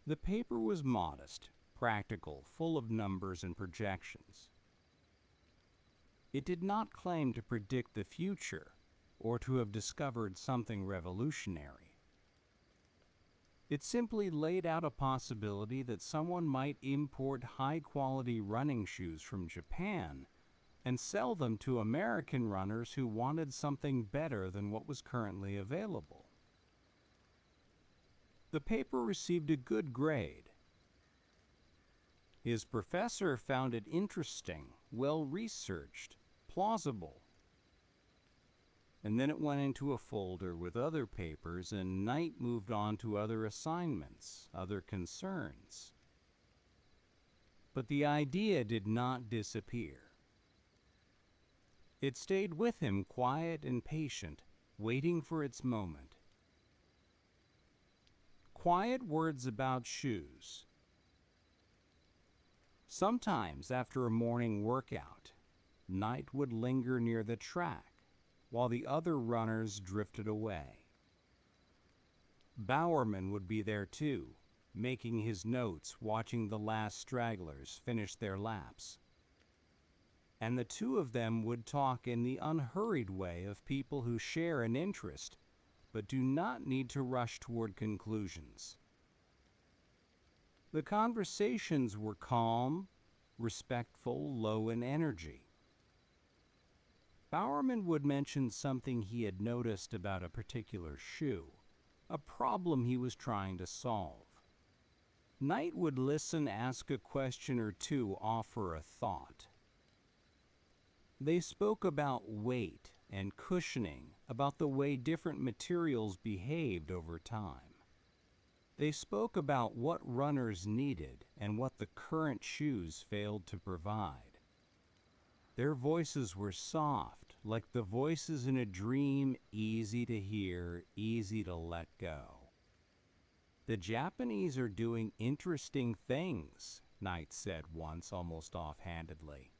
A: The paper was modest, practical, full of numbers and projections. It did not claim to predict the future or to have discovered something revolutionary. It simply laid out a possibility that someone might import high-quality running shoes from Japan and sell them to American runners who wanted something better than what was currently available. The paper received a good grade. His professor found it interesting, well-researched, plausible. And then it went into a folder with other papers, and Knight moved on to other assignments, other concerns. But the idea did not disappear. It stayed with him, quiet and patient, waiting for its moment. Quiet words about shoes. Sometimes after a morning workout, Knight would linger near the track while the other runners drifted away. Bowerman would be there too, making his notes, watching the last stragglers finish their laps. And the two of them would talk in the unhurried way of people who share an interest but do not need to rush toward conclusions. The conversations were calm, respectful, low in energy. Bowerman would mention something he had noticed about a particular shoe, a problem he was trying to solve. Knight would listen, ask a question or two, offer a thought. They spoke about weight and cushioning, about the way different materials behaved over time. They spoke about what runners needed and what the current shoes failed to provide. Their voices were soft, like the voices in a dream, easy to hear, easy to let go. The Japanese are doing interesting things, Knight said once, almost offhandedly.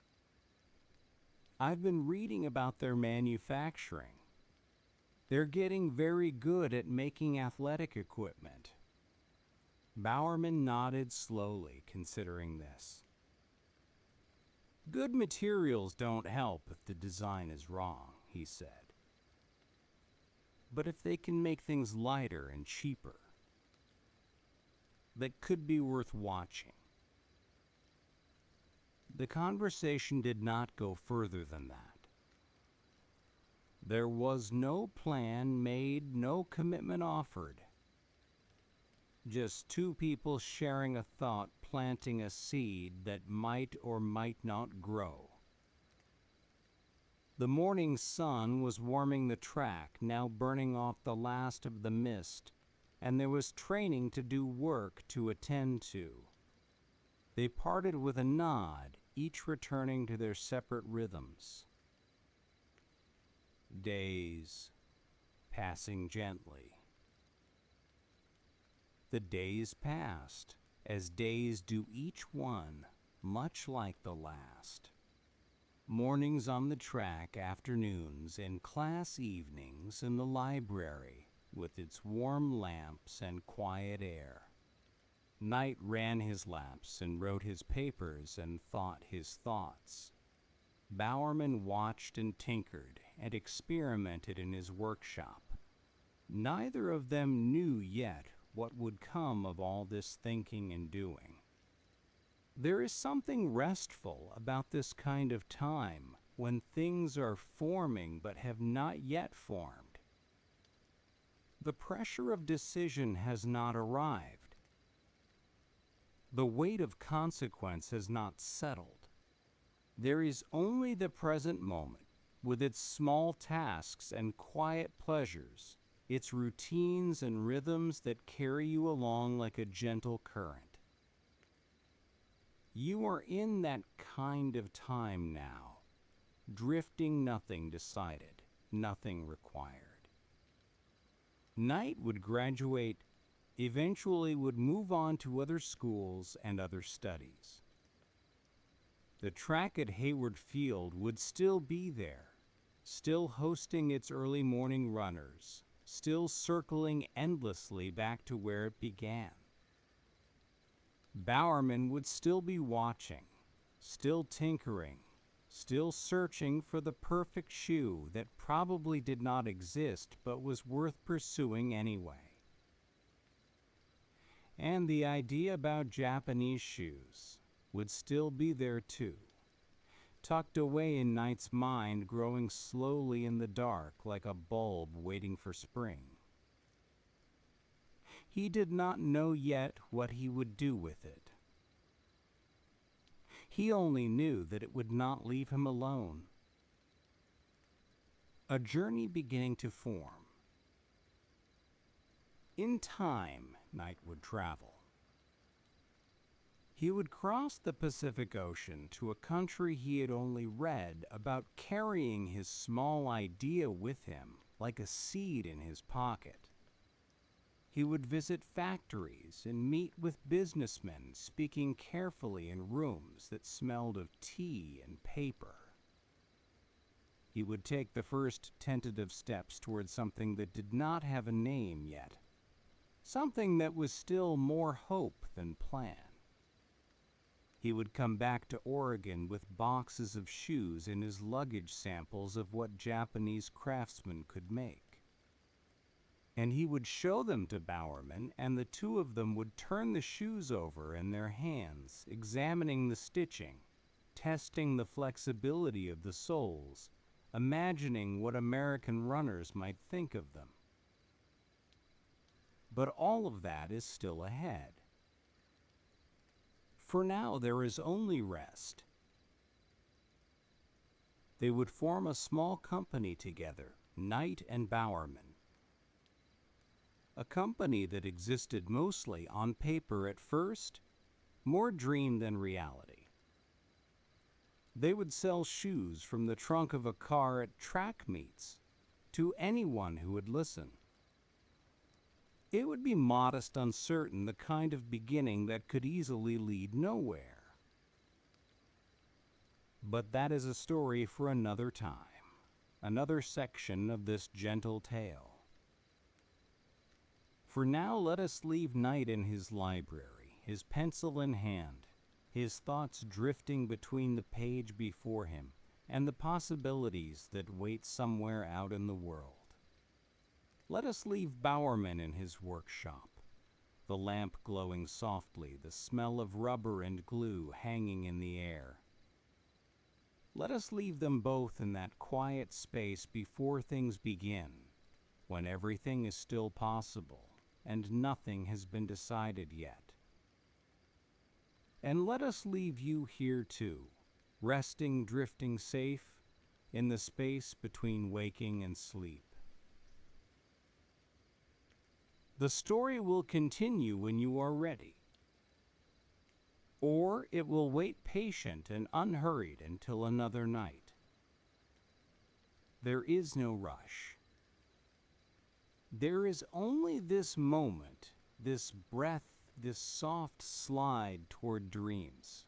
A: I've been reading about their manufacturing. They're getting very good at making athletic equipment. Bowerman nodded slowly, considering this. Good materials don't help if the design is wrong, he said. But if they can make things lighter and cheaper, that could be worth watching. The conversation did not go further than that. There was no plan made, no commitment offered. Just two people sharing a thought, planting a seed that might or might not grow. The morning sun was warming the track, now burning off the last of the mist, and there was training to do, work to attend to. They parted with a nod, each returning to their separate rhythms. Days passing gently. The days passed, as days do each one, much like the last. Mornings on the track, afternoons, and class evenings in the library, with its warm lamps and quiet air. Knight ran his laps and wrote his papers and thought his thoughts. Bowerman watched and tinkered and experimented in his workshop. Neither of them knew yet what would come of all this thinking and doing. There is something restful about this kind of time when things are forming but have not yet formed. The pressure of decision has not arrived. The weight of consequence has not settled. There is only the present moment, with its small tasks and quiet pleasures, its routines and rhythms that carry you along like a gentle current. You are in that kind of time now, drifting, nothing decided, nothing required. Knight would graduate, eventually would move on to other schools and other studies. The track at Hayward Field would still be there, still hosting its early morning runners, still circling endlessly back to where it began. Bowerman would still be watching, still tinkering, still searching for the perfect shoe that probably did not exist but was worth pursuing anyway. And the idea about Japanese shoes would still be there too, tucked away in Knight's mind, growing slowly in the dark like a bulb waiting for spring. He did not know yet what he would do with it. He only knew that it would not leave him alone. A journey beginning to form. In time, Knight would travel. He would cross the Pacific Ocean to a country he had only read about, carrying his small idea with him like a seed in his pocket. He would visit factories and meet with businessmen speaking carefully in rooms that smelled of tea and paper. He would take the first tentative steps toward something that did not have a name yet, something that was still more hope than plan. He would come back to Oregon with boxes of shoes in his luggage, samples of what Japanese craftsmen could make. And he would show them to Bowerman, and the two of them would turn the shoes over in their hands, examining the stitching, testing the flexibility of the soles, imagining what American runners might think of them. But all of that is still ahead. For now, there is only rest. They would form a small company together, Knight and Bowerman. A company that existed mostly on paper at first, more dream than reality. They would sell shoes from the trunk of a car at track meets to anyone who would listen. It would be modest, uncertain, the kind of beginning that could easily lead nowhere. But that is a story for another time, another section of this gentle tale. For now, let us leave Knight in his library, his pencil in hand, his thoughts drifting between the page before him and the possibilities that wait somewhere out in the world. Let us leave Bowerman in his workshop, the lamp glowing softly, the smell of rubber and glue hanging in the air. Let us leave them both in that quiet space before things begin, when everything is still possible and nothing has been decided yet. And let us leave you here too, resting, drifting safe in the space between waking and sleep. The story will continue when you are ready, or it will wait patient and unhurried until another night. There is no rush. There is only this moment, this breath, this soft slide toward dreams.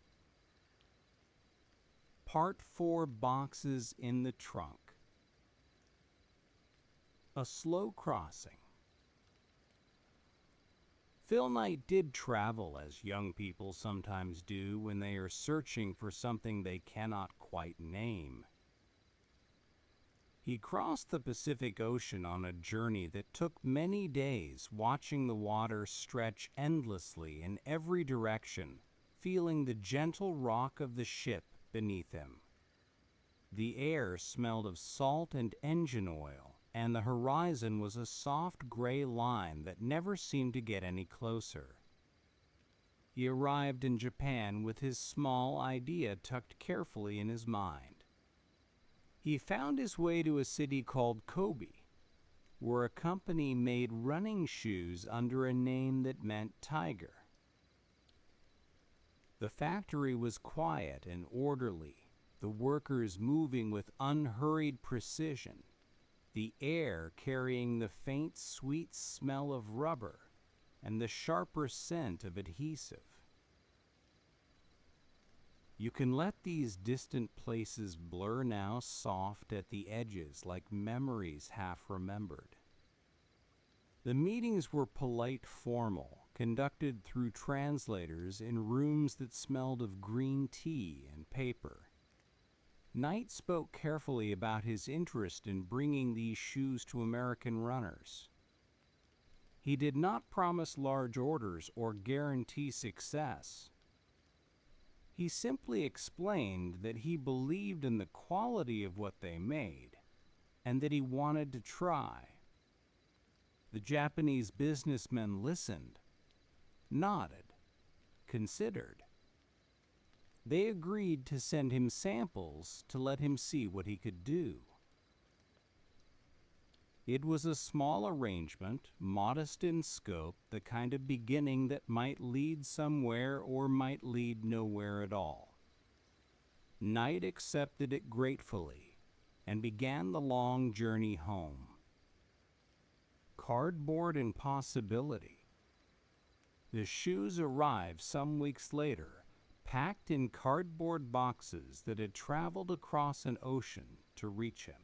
A: Part 4, boxes in the trunk. A slow crossing. Phil Knight did travel as young people sometimes do when they are searching for something they cannot quite name. He crossed the Pacific Ocean on a journey that took many days, watching the water stretch endlessly in every direction, feeling the gentle rock of the ship beneath him. The air smelled of salt and engine oil, and the horizon was a soft gray line that never seemed to get any closer. He arrived in Japan with his small idea tucked carefully in his mind. He found his way to a city called Kobe, where a company made running shoes under a name that meant tiger. The factory was quiet and orderly, the workers moving with unhurried precision, the air carrying the faint, sweet smell of rubber and the sharper scent of adhesive. You can let these distant places blur now soft at the edges like memories half remembered. The meetings were polite, formal, conducted through translators in rooms that smelled of green tea and paper. Knight spoke carefully about his interest in bringing these shoes to American runners. He did not promise large orders or guarantee success. He simply explained that he believed in the quality of what they made and that he wanted to try. The Japanese businessmen listened, nodded, considered. They agreed to send him samples to let him see what he could do. It was a small arrangement, modest in scope, the kind of beginning that might lead somewhere or might lead nowhere at all. Knight accepted it gratefully and began the long journey home. Cardboard and possibility. The shoes arrived some weeks later, packed in cardboard boxes that had traveled across an ocean to reach him.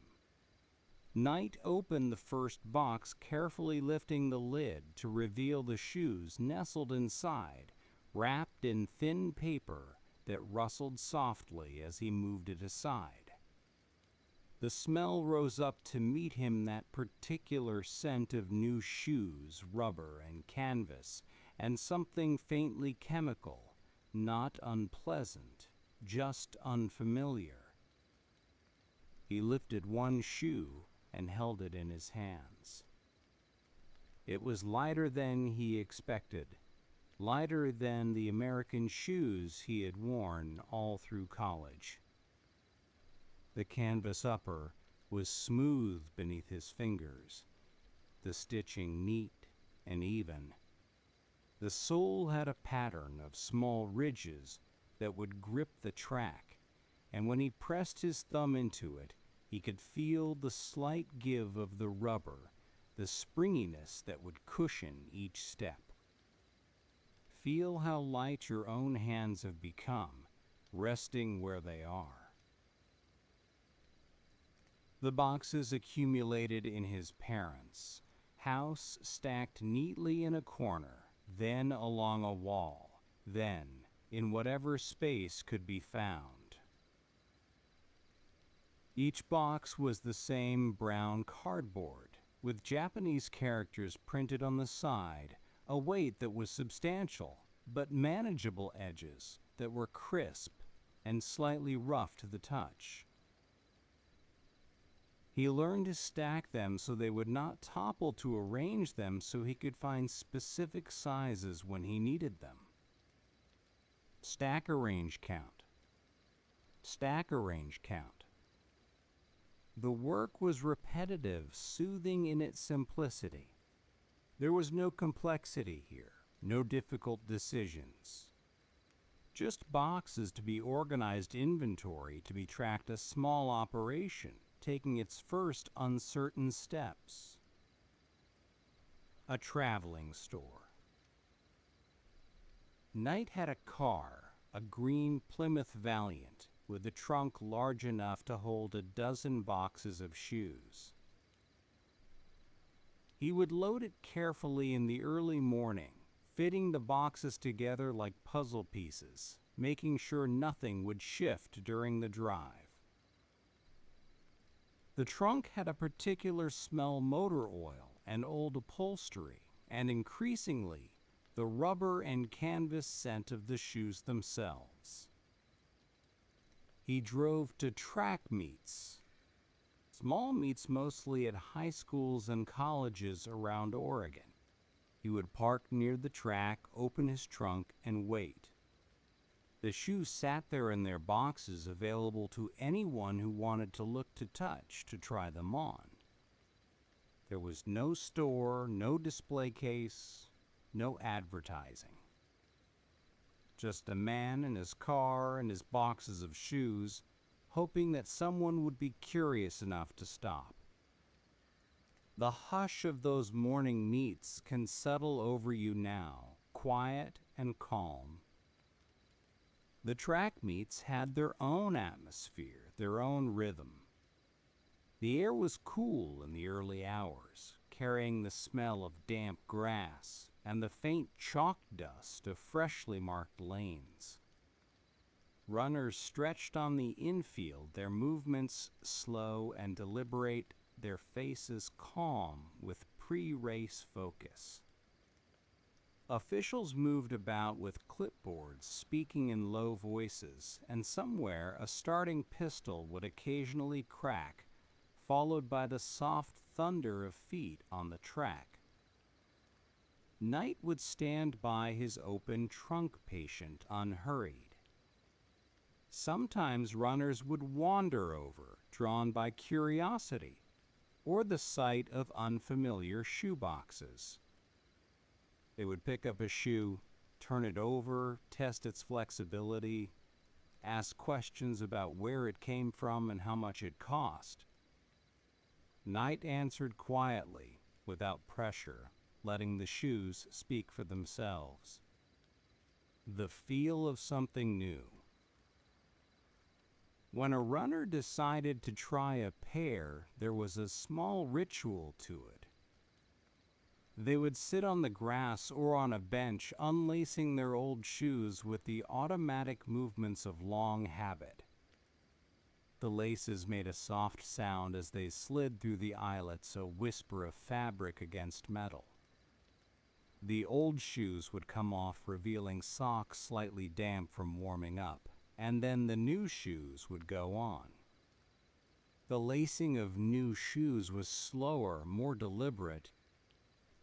A: Knight opened the first box, carefully lifting the lid to reveal the shoes nestled inside, wrapped in thin paper that rustled softly as he moved it aside. The smell rose up to meet him, that particular scent of new shoes, rubber, and canvas, and something faintly chemical, not unpleasant, just unfamiliar. He lifted one shoe and held it in his hands. It was lighter than he expected, lighter than the American shoes he had worn all through college. The canvas upper was smooth beneath his fingers, the stitching neat and even. The sole had a pattern of small ridges that would grip the track, and when he pressed his thumb into it, he could feel the slight give of the rubber, the springiness that would cushion each step. Feel how light your own hands have become, resting where they are. The boxes accumulated in his parents' house, stacked neatly in a corner, then along a wall, then in whatever space could be found. Each box was the same brown cardboard, with Japanese characters printed on the side, a weight that was substantial, but manageable edges that were crisp and slightly rough to the touch. He learned to stack them so they would not topple, to arrange them so he could find specific sizes when he needed them. Stack, arrange, count. Stack, arrange, count. The work was repetitive, soothing in its simplicity. There was no complexity here, no difficult decisions. Just boxes to be organized, inventory to be tracked, a small operation taking its first uncertain steps. A traveling store. Knight had a car, a green Plymouth Valiant, with a trunk large enough to hold a dozen boxes of shoes. He would load it carefully in the early morning, fitting the boxes together like puzzle pieces, making sure nothing would shift during the drive. The trunk had a particular smell: motor oil and old upholstery, and increasingly, the rubber and canvas scent of the shoes themselves. He drove to track meets, small meets mostly at high schools and colleges around Oregon. He would park near the track, open his trunk, and wait. The shoes sat there in their boxes, available to anyone who wanted to look to touch to try them on. There was no store, no display case, no advertising. Just a man in his car and his boxes of shoes, hoping that someone would be curious enough to stop. The hush of those morning meets can settle over you now, quiet and calm. The track meets had their own atmosphere, their own rhythm. The air was cool in the early hours, carrying the smell of damp grass and the faint chalk dust of freshly marked lanes. Runners stretched on the infield, their movements slow and deliberate, their faces calm with pre-race focus. Officials moved about with clipboards, speaking in low voices, and somewhere a starting pistol would occasionally crack, followed by the soft thunder of feet on the track. Knight would stand by his open trunk patient, unhurried. Sometimes runners would wander over, drawn by curiosity, or the sight of unfamiliar shoeboxes. They would pick up a shoe, turn it over, test its flexibility, ask questions about where it came from and how much it cost. Knight answered quietly, without pressure, letting the shoes speak for themselves. The feel of something new. When a runner decided to try a pair, there was a small ritual to it. They would sit on the grass or on a bench, unlacing their old shoes with the automatic movements of long habit. The laces made a soft sound as they slid through the eyelets, a whisper of fabric against metal. The old shoes would come off, revealing socks slightly damp from warming up, and then the new shoes would go on. The lacing of new shoes was slower, more deliberate.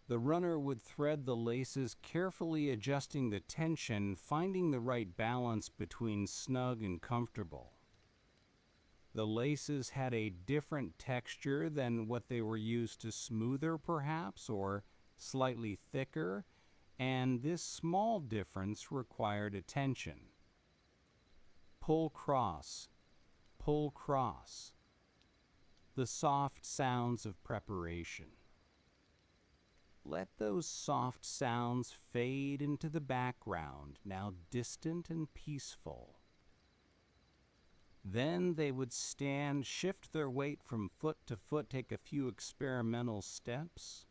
A: The runner would thread the laces, carefully adjusting the tension, finding the right balance between snug and comfortable. The laces had a different texture than what they were used to, smoother perhaps, or slightly thicker, and this small difference required attention. Pull cross, pull cross. The soft sounds of preparation. Let those soft sounds fade into the background, now distant and peaceful. Then they would stand, shift their weight from foot to foot, take a few experimental steps.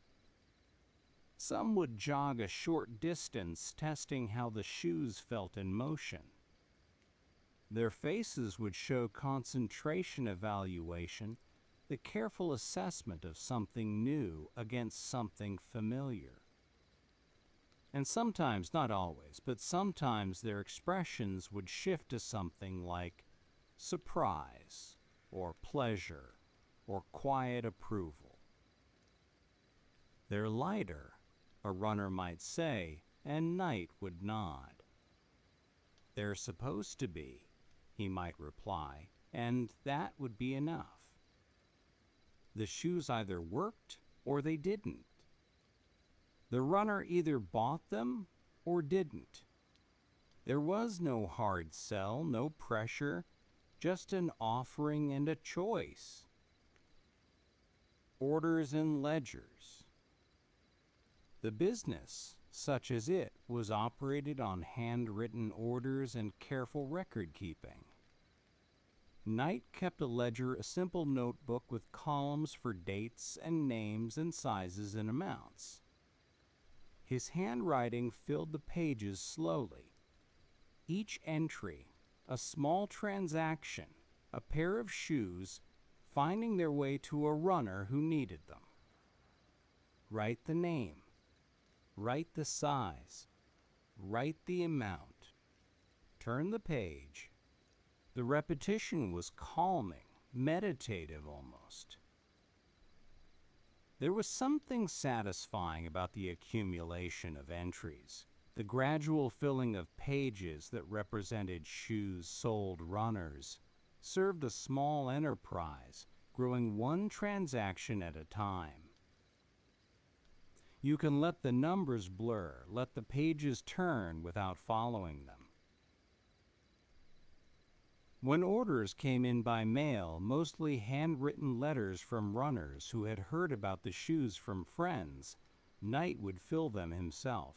A: Some would jog a short distance, testing how the shoes felt in motion. Their faces would show concentration evaluation, the careful assessment of something new against something familiar. And sometimes, not always, but sometimes their expressions would shift to something like surprise, or pleasure, or quiet approval. They're lighter, a runner might say, and Knight would nod. They're supposed to be, he might reply, and that would be enough. The shoes either worked or they didn't. The runner either bought them or didn't. There was no hard sell, no pressure, just an offering and a choice. Orders and ledgers. The business, such as it, was operated on handwritten orders and careful record-keeping. Knight kept a ledger, a simple notebook with columns for dates and names and sizes and amounts. His handwriting filled the pages slowly. Each entry, a small transaction, a pair of shoes, finding their way to a runner who needed them. Write the name. Write the size. write the amount, turn the page. The repetition was calming, meditative almost. There was something satisfying about the accumulation of entries, the gradual filling of pages that represented shoes sold runners, served a small enterprise, growing one transaction at a time. You can let the numbers blur, let the pages turn without following them. When orders came in by mail, mostly handwritten letters from runners who had heard about the shoes from friends, Knight would fill them himself.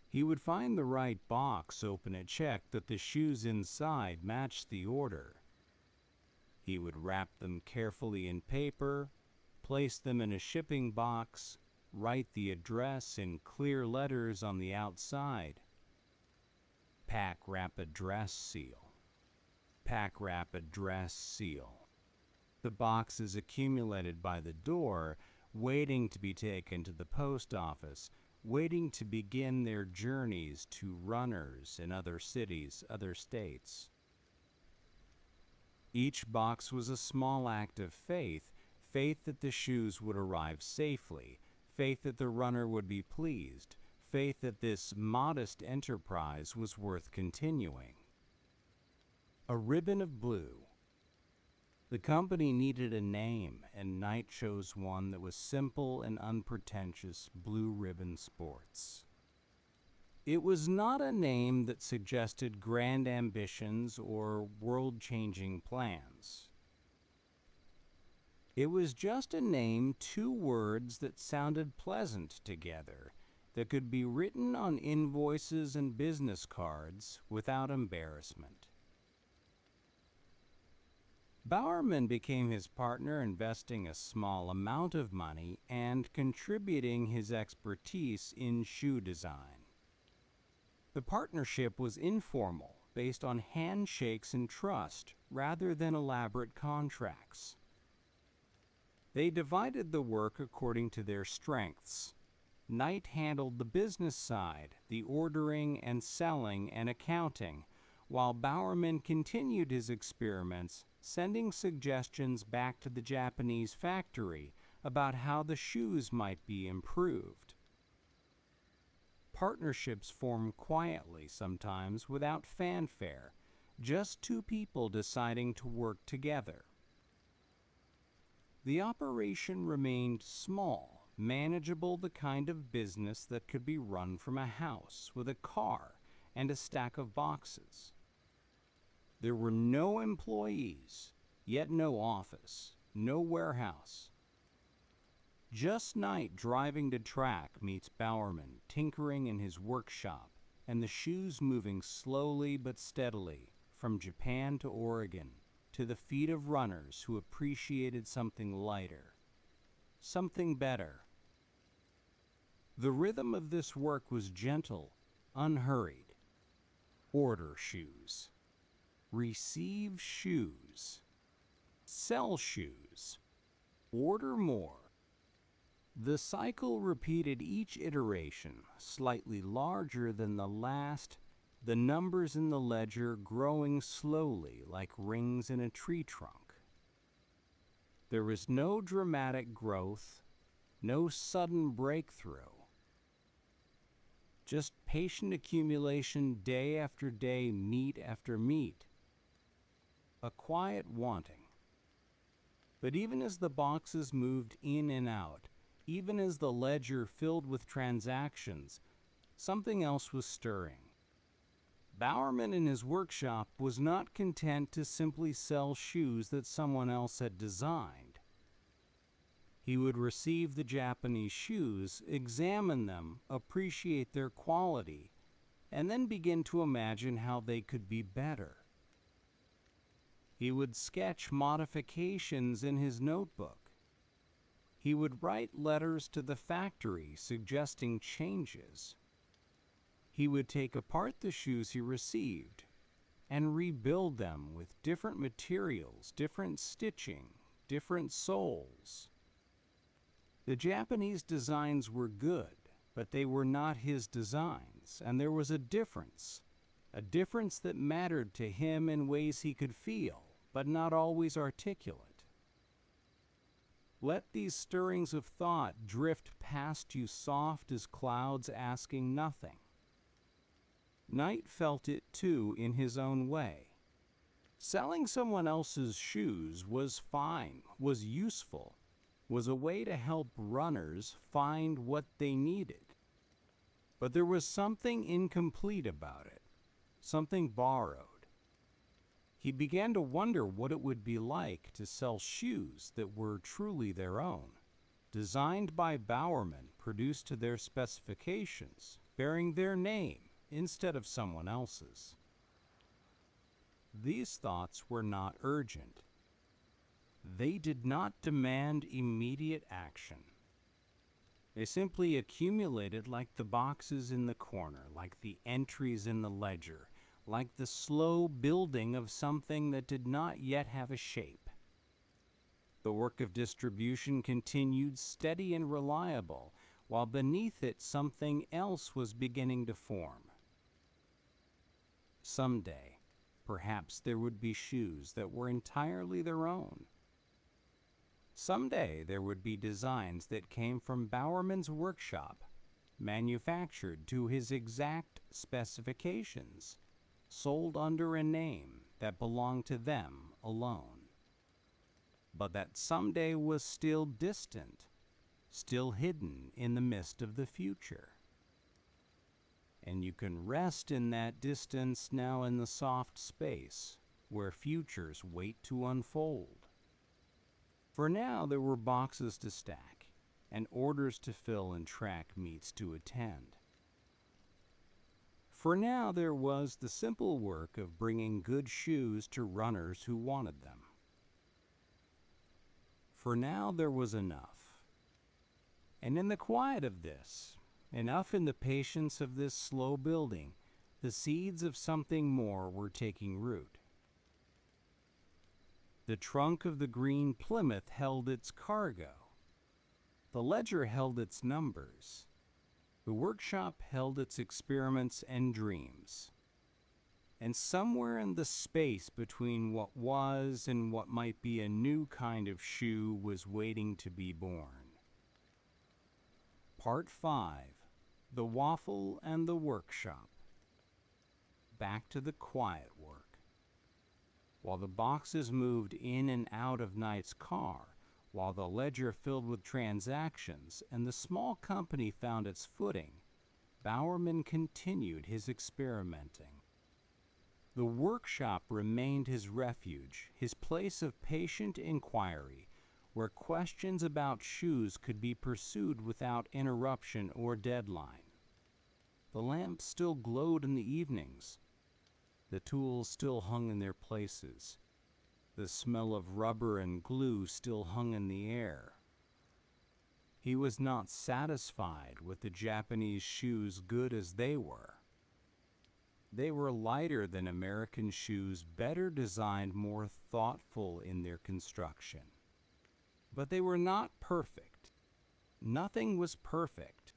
A: He would find the right box, open it, check that the shoes inside matched the order. He would wrap them carefully in paper, place them in a shipping box, write the address in clear letters on the outside. Pack wrap address seal. Pack wrap address seal. The boxes accumulated by the door, waiting to be taken to the post office, waiting to begin their journeys to runners in other cities, other states. Each box was a small act of faith, faith that the shoes would arrive safely, faith that the runner would be pleased, faith that this modest enterprise was worth continuing. A ribbon of blue. The company needed a name, and Knight chose one that was simple and unpretentious: Blue Ribbon Sports. It was not a name that suggested grand ambitions or world-changing plans. It was just a name, two words that sounded pleasant together, that could be written on invoices and business cards without embarrassment. Bowerman became his partner, investing a small amount of money and contributing his expertise in shoe design. The partnership was informal, based on handshakes and trust rather than elaborate contracts. They divided the work according to their strengths. Knight handled the business side, the ordering and selling and accounting, while Bowerman continued his experiments, sending suggestions back to the Japanese factory about how the shoes might be improved. Partnerships form quietly sometimes without fanfare, just two people deciding to work together. The operation remained small, manageable, the kind of business that could be run from a house with a car and a stack of boxes. There were no employees, yet no office, no warehouse. Just Knight driving to track meets Bowerman tinkering in his workshop, and the shoes moving slowly but steadily from Japan to Oregon to the feet of runners who appreciated something lighter, something better. The rhythm of this work was gentle, unhurried. Order shoes. Receive shoes. Sell shoes. Order more. The cycle repeated each iteration, slightly larger than the last, the numbers in the ledger growing slowly like rings in a tree trunk. There was no dramatic growth, no sudden breakthrough. Just patient accumulation, day after day, meet after meet. A quiet wanting. But even as the boxes moved in and out, even as the ledger filled with transactions, something else was stirring. Bowerman in his workshop was not content to simply sell shoes that someone else had designed. He would receive the Japanese shoes, examine them, appreciate their quality, and then begin to imagine how they could be better. He would sketch modifications in his notebook. He would write letters to the factory suggesting changes. He would take apart the shoes he received and rebuild them with different materials, different stitching, different soles. The Japanese designs were good, But they were not his designs, and there was a difference that mattered to him in ways he could feel, but not always articulate. Let these stirrings of thought drift past you soft as clouds, asking nothing. Knight felt it too in his own way. Selling someone else's shoes was fine, was useful, was a way to help runners find what they needed. But there was something incomplete about it, something borrowed. He began to wonder what it would be like to sell shoes that were truly their own, designed by Bowerman, produced to their specifications, bearing their name instead of someone else's. These thoughts were not urgent. They did not demand immediate action. They simply accumulated like the boxes in the corner, like the entries in the ledger, like the slow building of something that did not yet have a shape. The work of distribution continued steady and reliable, while beneath it something else was beginning to form. Someday, perhaps there would be shoes that were entirely their own. Someday there would be designs that came from Bowerman's workshop, manufactured to his exact specifications, sold under a name that belonged to them alone. But that someday was still distant, still hidden in the mist of the future. And you can rest in that distance now in the soft space where futures wait to unfold. For now there were boxes to stack and orders to fill and track meets to attend. For now there was the simple work of bringing good shoes to runners who wanted them. For now there was enough. And in the quiet of this, enough in the patience of this slow building, the seeds of something more were taking root. The trunk of the green Plymouth held its cargo. The ledger held its numbers. The workshop held its experiments and dreams. And somewhere in the space between what was and what might be a new kind of shoe was waiting to be born. Part 5. The Waffle and the Workshop. Back to the quiet work. While the boxes moved in and out of Knight's car, while the ledger filled with transactions and the small company found its footing, Bowerman continued his experimenting. The workshop remained his refuge, his place of patient inquiry, where questions about shoes could be pursued without interruption or deadline. The lamps still glowed in the evenings. The tools still hung in their places. The smell of rubber and glue still hung in the air. He was not satisfied with the Japanese shoes good as they were. They were lighter than American shoes, better designed, more thoughtful in their construction. But they were not perfect. Nothing was perfect.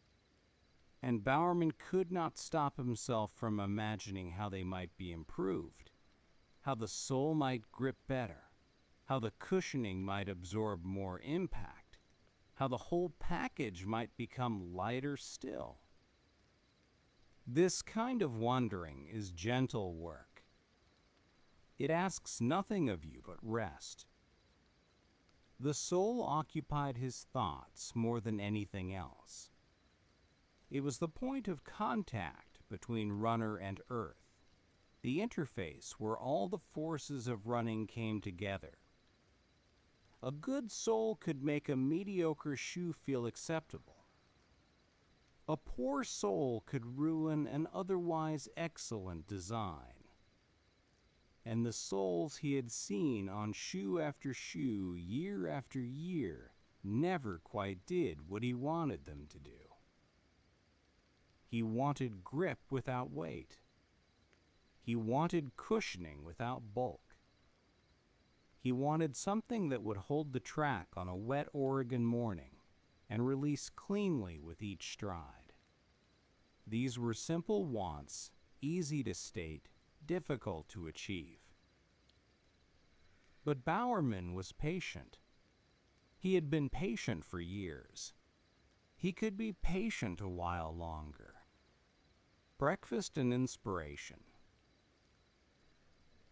A: And Bowerman could not stop himself from imagining how they might be improved, how the sole might grip better, how the cushioning might absorb more impact, how the whole package might become lighter still. This kind of wondering is gentle work. It asks nothing of you but rest. The soul occupied his thoughts more than anything else. It was the point of contact between runner and earth, the interface where all the forces of running came together. A good soul could make a mediocre shoe feel acceptable. A poor soul could ruin an otherwise excellent design. And the souls he had seen on shoe after shoe, year after year, never quite did what he wanted them to do. He wanted grip without weight. He wanted cushioning without bulk. He wanted something that would hold the track on a wet Oregon morning and release cleanly with each stride. These were simple wants, easy to state, difficult to achieve. But Bowerman was patient. He had been patient for years. He could be patient a while longer. Breakfast and inspiration.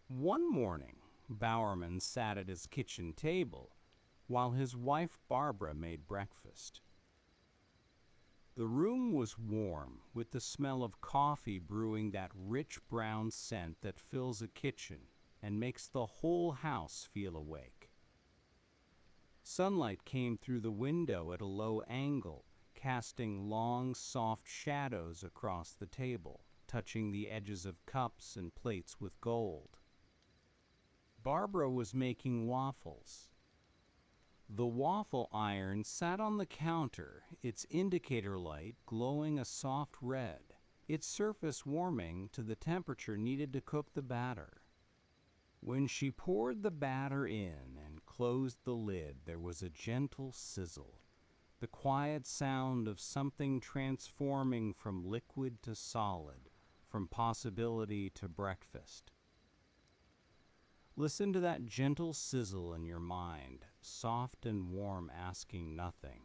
A: One morning, Bowerman sat at his kitchen table while his wife Barbara made breakfast. The room was warm, with the smell of coffee brewing that rich brown scent that fills a kitchen and makes the whole house feel awake. Sunlight came through the window at a low angle, casting long, soft shadows across the table, touching the edges of cups and plates with gold. Barbara was making waffles. The waffle iron sat on the counter, its indicator light glowing a soft red, its surface warming to the temperature needed to cook the batter. When she poured the batter in and closed the lid, there was a gentle sizzle, the quiet sound of something transforming from liquid to solid, from possibility to breakfast. Listen to that gentle sizzle in your mind, soft and warm, asking nothing.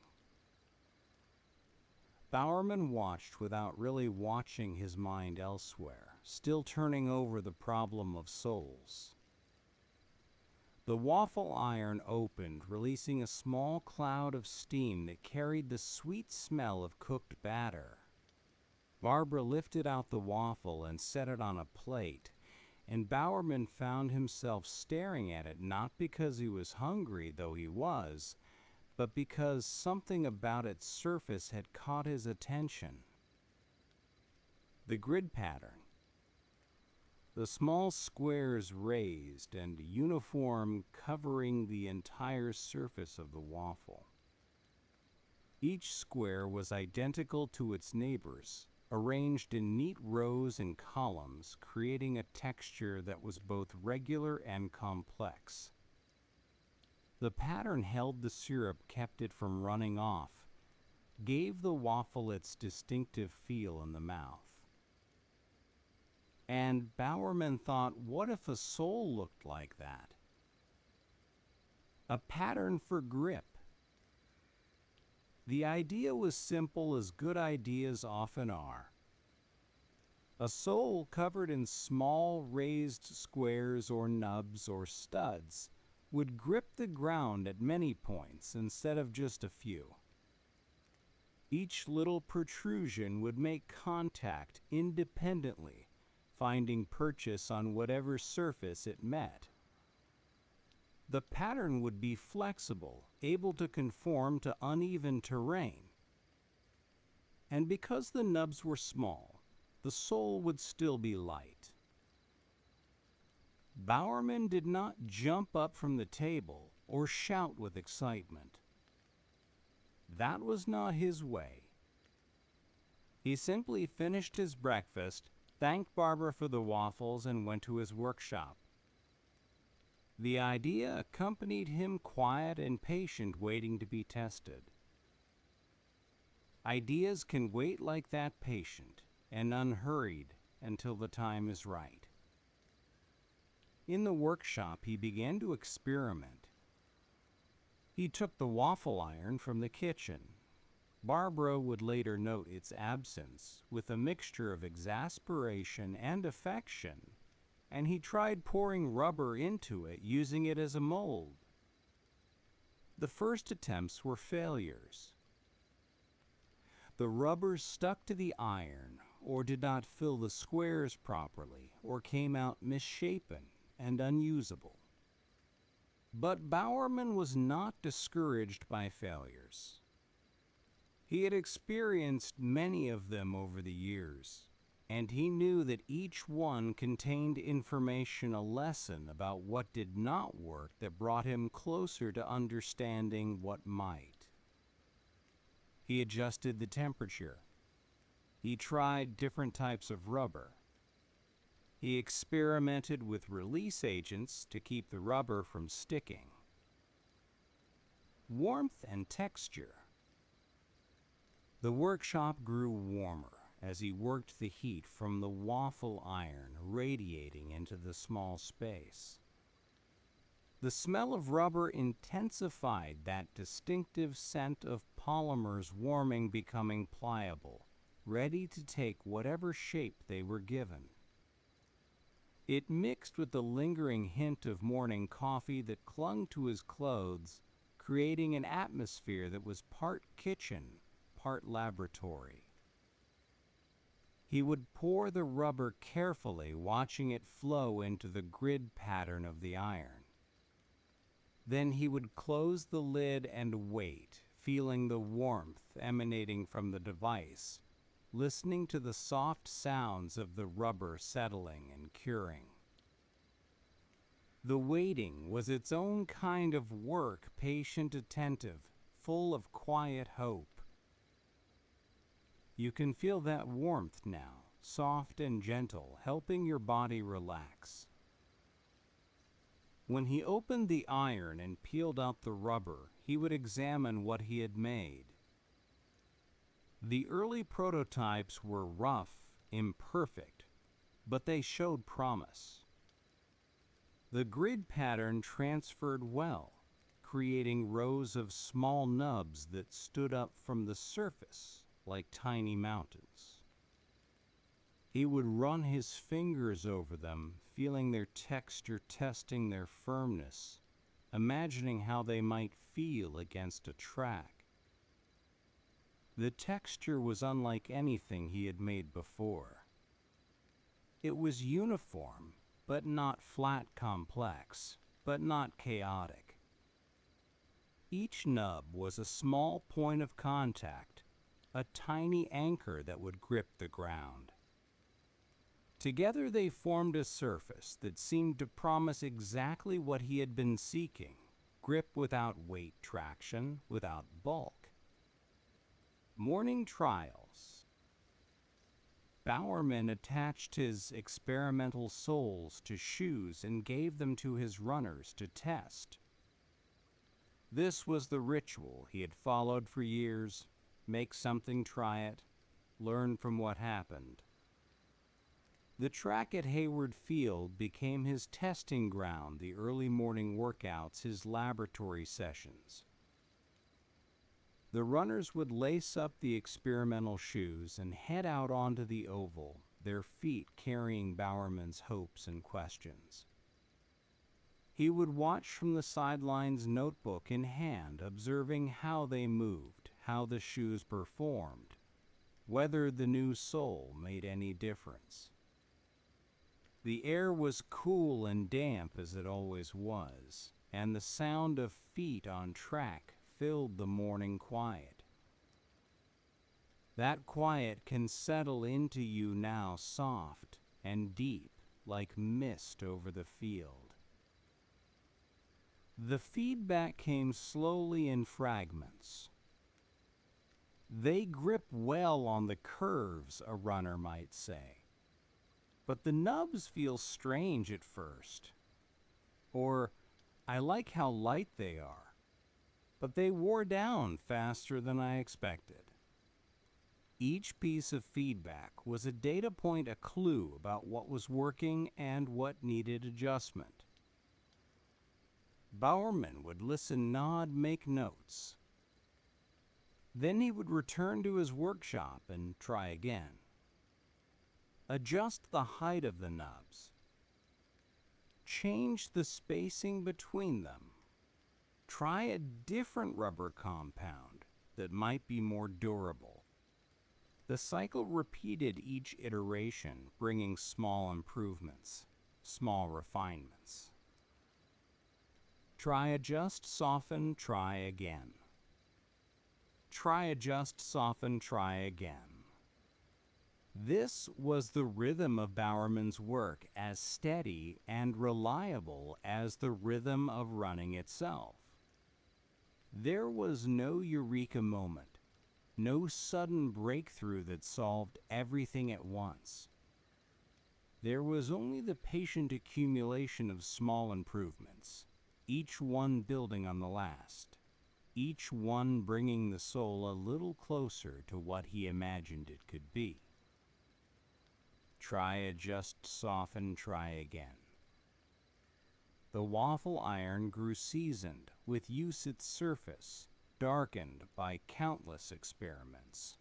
A: Bowerman watched without really watching, his mind elsewhere, still turning over the problem of souls. The waffle iron opened, releasing a small cloud of steam that carried the sweet smell of cooked batter. Barbara lifted out the waffle and set it on a plate, and Bowerman found himself staring at it not because he was hungry, though he was, but because something about its surface had caught his attention. The grid pattern. The small squares raised and uniform, covering the entire surface of the waffle. Each square was identical to its neighbors, arranged in neat rows and columns, creating a texture that was both regular and complex. The pattern held the syrup, kept it from running off, gave the waffle its distinctive feel in the mouth. And Bowerman thought, what if a soul looked like that? A pattern for grip. The idea was simple, as good ideas often are. A soul covered in small raised squares or nubs or studs would grip the ground at many points instead of just a few. Each little protrusion would make contact independently, finding purchase on whatever surface it met. The pattern would be flexible, able to conform to uneven terrain. And because the nubs were small, the sole would still be light. Bowerman did not jump up from the table or shout with excitement. That was not his way. He simply finished his breakfast, thanked Barbara for the waffles, and went to his workshop. The idea accompanied him, quiet and patient, waiting to be tested. Ideas can wait like that, patient and unhurried, until the time is right. In the workshop, he began to experiment. He took the waffle iron from the kitchen. Barbara would later note its absence, with a mixture of exasperation and affection, and he tried pouring rubber into it, using it as a mold. The first attempts were failures. The rubber stuck to the iron, or did not fill the squares properly, or came out misshapen and unusable. But Bowerman was not discouraged by failures. He had experienced many of them over the years, and he knew that each one contained information, a lesson about what did not work that brought him closer to understanding what might. He adjusted the temperature. He tried different types of rubber. He experimented with release agents to keep the rubber from sticking. Warmth and texture. The workshop grew warmer, as he worked the heat from the waffle iron radiating into the small space. The smell of rubber intensified that distinctive scent of polymers warming, becoming pliable, ready to take whatever shape they were given. It mixed with the lingering hint of morning coffee that clung to his clothes, creating an atmosphere that was part kitchen, part laboratory. He would pour the rubber carefully, watching it flow into the grid pattern of the iron. Then he would close the lid and wait, feeling the warmth emanating from the device, listening to the soft sounds of the rubber settling and curing. The waiting was its own kind of work, patient, attentive, full of quiet hope. You can feel that warmth now, soft and gentle, helping your body relax. When he opened the iron and peeled out the rubber, he would examine what he had made. The early prototypes were rough, imperfect, but they showed promise. The grid pattern transferred well, creating rows of small nubs that stood up from the surface like tiny mountains. He would run his fingers over them, feeling their texture, testing their firmness, imagining how they might feel against a track. The texture was unlike anything he had made before. It was uniform, but not flat, complex, but not chaotic. Each nub was a small point of contact, a tiny anchor that would grip the ground. Together they formed a surface that seemed to promise exactly what he had been seeking: grip without weight, traction without bulk. Morning trials. Bowerman attached his experimental soles to shoes and gave them to his runners to test. This was the ritual he had followed for years: make something, try it, learn from what happened. The track at Hayward Field became his testing ground, the early morning workouts, his laboratory sessions. The runners would lace up the experimental shoes and head out onto the oval, their feet carrying Bowerman's hopes and questions. He would watch from the sidelines, notebook in hand, observing how they moved, how the shoes performed, whether the new sole made any difference. The air was cool and damp as it always was, and the sound of feet on track filled the morning quiet. That quiet can settle into you now, soft and deep, like mist over the field. The feedback came slowly in fragments. They grip well on the curves, a runner might say. But the nubs feel strange at first. Or, I like how light they are, but they wore down faster than I expected. Each piece of feedback was a data point, a clue about what was working and what needed adjustment. Bowerman would listen, nod, make notes. Then he would return to his workshop and try again. Adjust the height of the nubs. Change the spacing between them. Try a different rubber compound that might be more durable. The cycle repeated each iteration, bringing small improvements, small refinements. Try, adjust, soften, try again. Try, adjust, soften, try again. This was the rhythm of Bowerman's work, as steady and reliable as the rhythm of running itself. There was no eureka moment, no sudden breakthrough that solved everything at once. There was only the patient accumulation of small improvements, each one building on the last, each one bringing the soul a little closer to what he imagined it could be. try, adjust, soften, try again. The waffle iron grew seasoned with use its surface, darkened by countless experiments.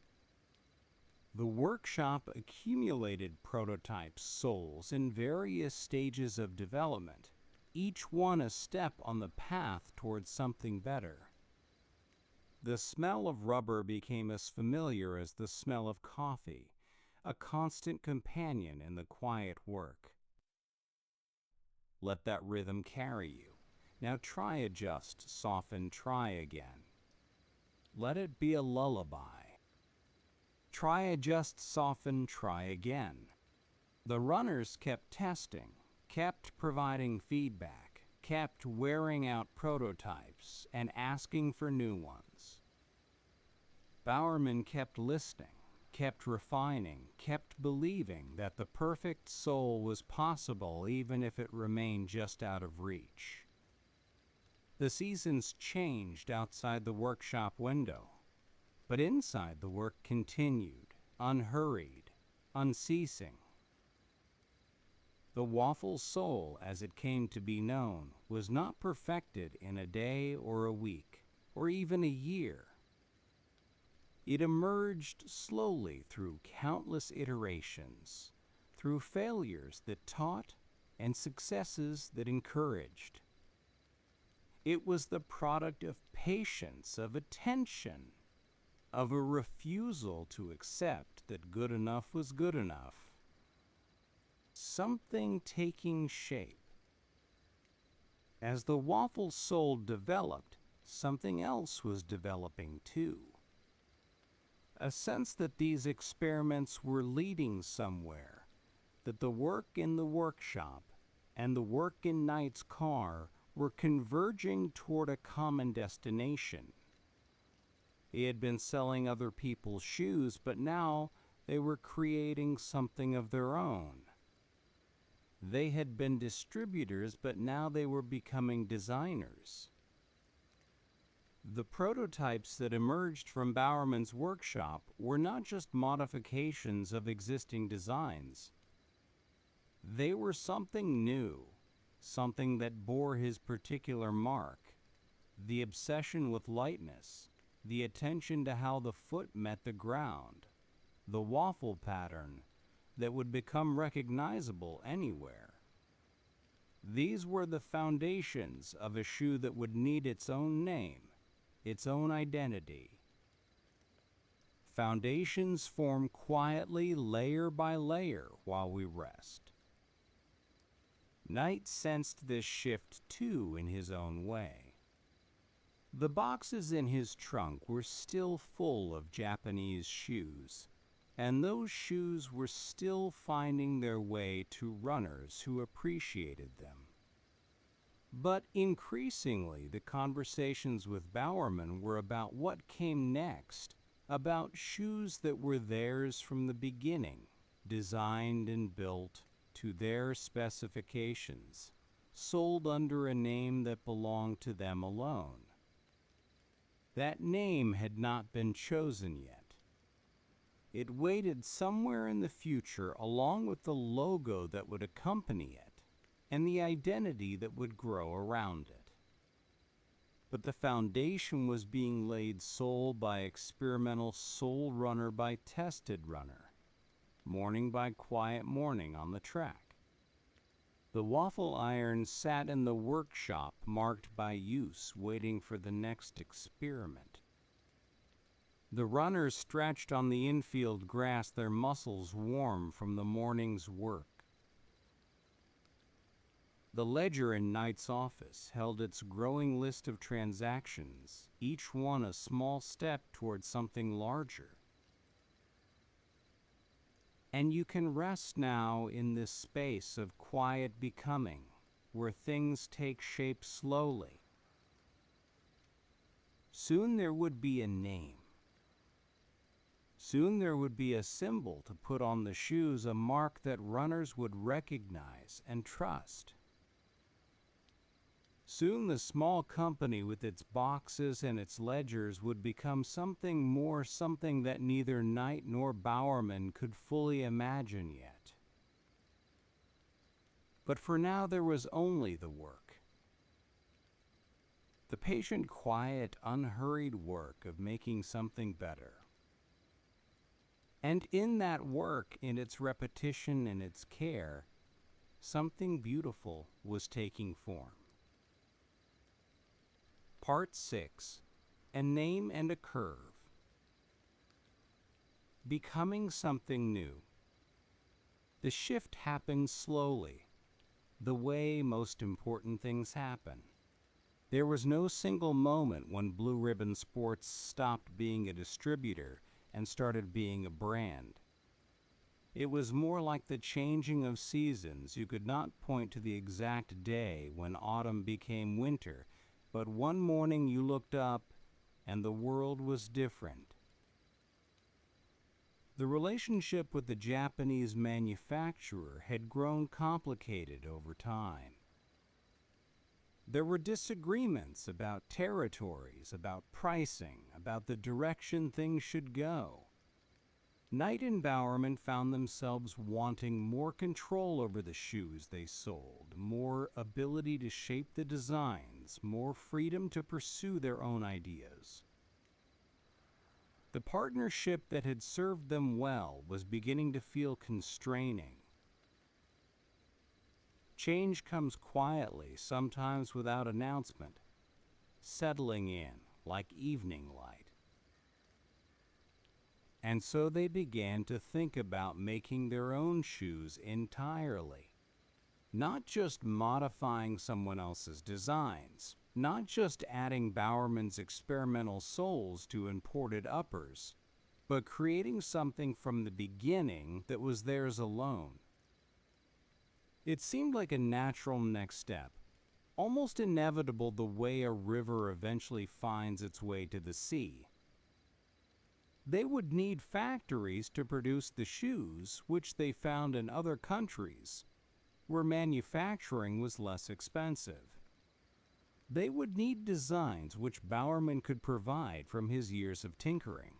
A: The workshop accumulated prototype souls in various stages of development, each one a step on the path towards something better. The smell of rubber became as familiar as the smell of coffee, a constant companion in the quiet work. Let that rhythm carry you. Now try, adjust, soften, try again. Let it be a lullaby. Try, adjust, soften, try again. The runners kept testing, kept providing feedback, kept wearing out prototypes and asking for new ones. Bowerman kept listening, kept refining, kept believing that the perfect soul was possible even if it remained just out of reach. The seasons changed outside the workshop window, but inside the work continued, unhurried, unceasing. The waffle soul, as it came to be known, was not perfected in a day or a week, or even a year. It emerged slowly through countless iterations, through failures that taught and successes that encouraged. It was the product of patience, of attention, of a refusal to accept that good enough was good enough. Something taking shape. As the waffle soul developed, something else was developing too. A sense that these experiments were leading somewhere, that the work in the workshop and the work in Knight's car were converging toward a common destination. He had been selling other people's shoes, but now they were creating something of their own. They had been distributors, but now they were becoming designers. The prototypes that emerged from Bowerman's workshop were not just modifications of existing designs. They were something new, something that bore his particular mark, the obsession with lightness, the attention to how the foot met the ground, the waffle pattern that would become recognizable anywhere. These were the foundations of a shoe that would need its own name, its own identity. Foundations form quietly, layer by layer, while we rest. Knight sensed this shift too in his own way. The boxes in his trunk were still full of Japanese shoes, and those shoes were still finding their way to runners who appreciated them. But increasingly, the conversations with Bowerman were about what came next, about shoes that were theirs from the beginning, designed and built to their specifications, sold under a name that belonged to them alone. That name had not been chosen yet. It waited somewhere in the future along with the logo that would accompany it and the identity that would grow around it. But the foundation was being laid soul by experimental, soul runner by tested runner, morning by quiet morning on the track. The waffle iron sat in the workshop marked by use, waiting for the next experiment. The runners stretched on the infield grass, their muscles warm from the morning's work. The ledger in Knight's office held its growing list of transactions, each one a small step towards something larger. And you can rest now in this space of quiet becoming, where things take shape slowly. Soon there would be a name. Soon there would be a symbol to put on the shoes, a mark that runners would recognize and trust. Soon the small company with its boxes and its ledgers would become something more, something that neither Knight nor Bowerman could fully imagine yet. But for now there was only the work. The patient, quiet, unhurried work of making something better. And in that work, in its repetition and its care, something beautiful was taking form. Part 6. A Name and a Curve. Becoming something new. The shift happened slowly, the way most important things happen. There was no single moment when Blue Ribbon Sports stopped being a distributor and started being a brand. It was more like the changing of seasons. You could not point to the exact day when autumn became winter, but one morning you looked up and the world was different. The relationship with the Japanese manufacturer had grown complicated over time. There were disagreements about territories, about pricing, about the direction things should go. Knight and Bowerman found themselves wanting more control over the shoes they sold, more ability to shape the designs, more freedom to pursue their own ideas. The partnership that had served them well was beginning to feel constraining. Change comes quietly, sometimes without announcement, settling in like evening light. And so they began to think about making their own shoes entirely. Not just modifying someone else's designs, not just adding Bowerman's experimental soles to imported uppers, but creating something from the beginning that was theirs alone. It seemed like a natural next step, almost inevitable the way a river eventually finds its way to the sea. They would need factories to produce the shoes, which they found in other countries, where manufacturing was less expensive. They would need designs which Bowerman could provide from his years of tinkering.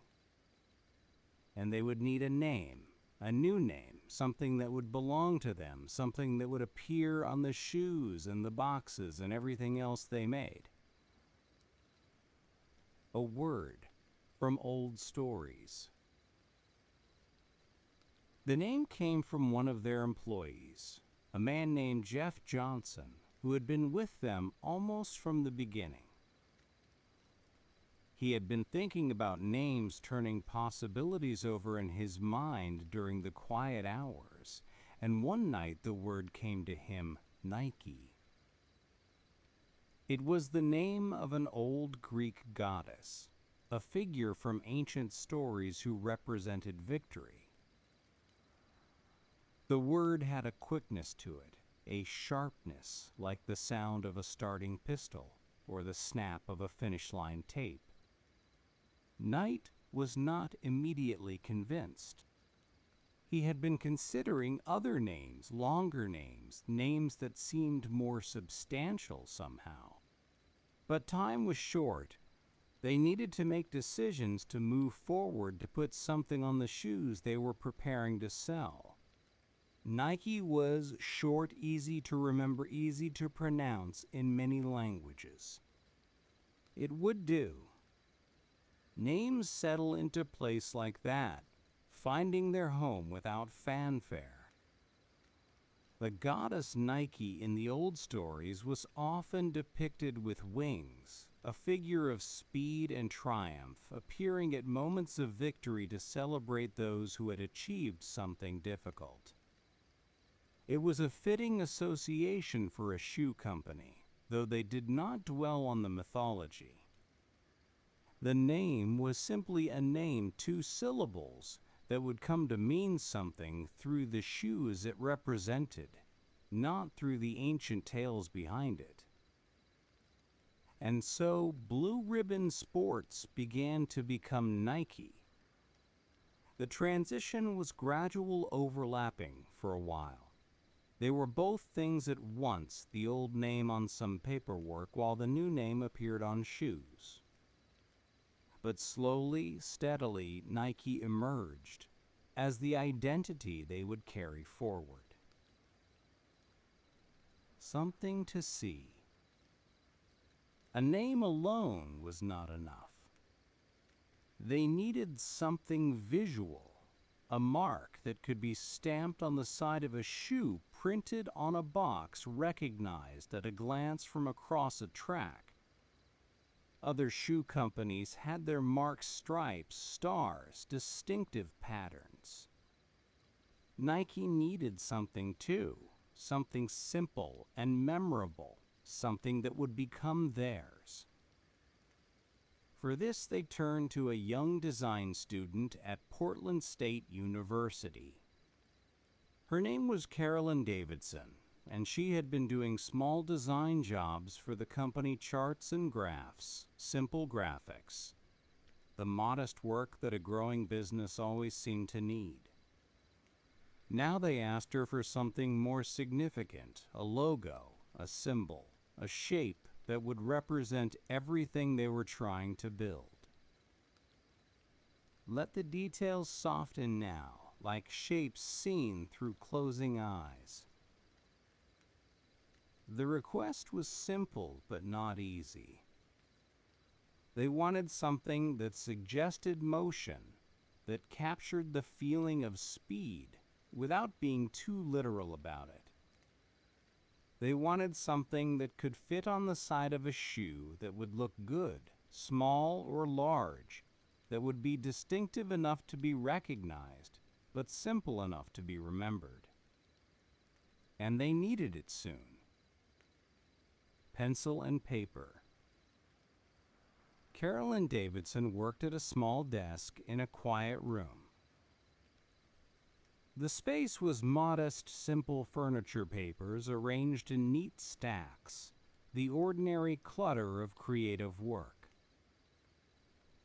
A: And they would need a name, a new name, something that would belong to them, something that would appear on the shoes and the boxes and everything else they made. A word from old stories. The name came from one of their employees, a man named Jeff Johnson, who had been with them almost from the beginning. He had been thinking about names, turning possibilities over in his mind during the quiet hours, and one night the word came to him, Nike. It was the name of an old Greek goddess, a figure from ancient stories who represented victory. The word had a quickness to it, a sharpness like the sound of a starting pistol or the snap of a finish line tape. Knight was not immediately convinced. He had been considering other names, longer names, names that seemed more substantial somehow. But time was short. They needed to make decisions to move forward to put something on the shoes they were preparing to sell. Nike was short, easy to remember, easy to pronounce in many languages. It would do. Names settle into place like that, finding their home without fanfare. The goddess Nike in the old stories was often depicted with wings, a figure of speed and triumph, appearing at moments of victory to celebrate those who had achieved something difficult. It was a fitting association for a shoe company, though they did not dwell on the mythology. The name was simply a name, 2 syllables, that would come to mean something through the shoes it represented, not through the ancient tales behind it. And so Blue Ribbon Sports began to become Nike. The transition was gradual, overlapping for a while. They were both things at once, the old name on some paperwork while the new name appeared on shoes. But slowly, steadily, Nike emerged as the identity they would carry forward. something to see. A name alone was not enough. They needed something visual, a mark that could be stamped on the side of a shoe, printed on a box, recognized at a glance from across a track. Other shoe companies had their marks, stripes, stars, distinctive patterns. Nike needed something too, something simple and memorable, something that would become theirs. For this, they turned to a young design student at Portland State University. Her name was Carolyn Davidson, and she had been doing small design jobs for the company Charts and Graphs, Simple Graphics, the modest work that a growing business always seemed to need. Now they asked her for something more significant, a logo, a symbol, a shape that would represent everything they were trying to build. Let the details soften now, like shapes seen through closing eyes. The request was simple but not easy. They wanted something that suggested motion, that captured the feeling of speed without being too literal about it. They wanted something that could fit on the side of a shoe, that would look good, small or large, that would be distinctive enough to be recognized, but simple enough to be remembered. And they needed it soon. Pencil and paper. Carolyn Davidson worked at a small desk in a quiet room. The space was modest, simple furniture papers arranged in neat stacks, the ordinary clutter of creative work.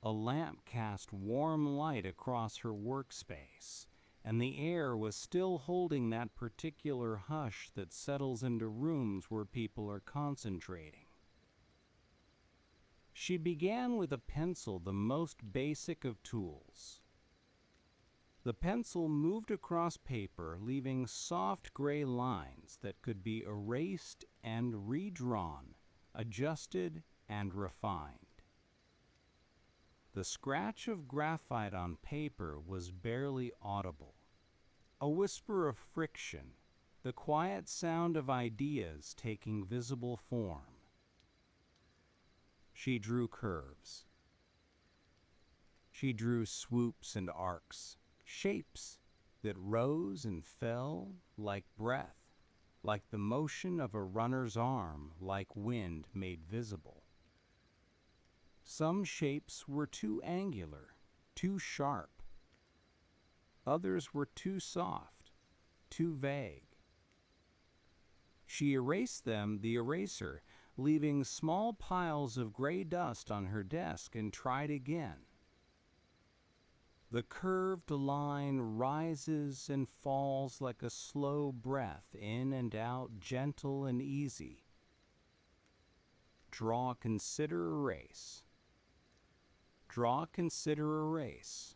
A: A lamp cast warm light across her workspace, and the air was still holding that particular hush that settles into rooms where people are concentrating. She began with a pencil, the most basic of tools. The pencil moved across paper, leaving soft gray lines that could be erased and redrawn, adjusted and refined. The scratch of graphite on paper was barely audible, a whisper of friction, the quiet sound of ideas taking visible form. She drew curves. She drew swoops and arcs, shapes that rose and fell like breath, like the motion of a runner's arm, like wind made visible. Some shapes were too angular, too sharp. Others were too soft, too vague. She erased them, the eraser, leaving small piles of gray dust on her desk, and tried again. The curved line rises and falls like a slow breath, in and out, gentle and easy. Draw, consider, erase. Draw, consider, erase.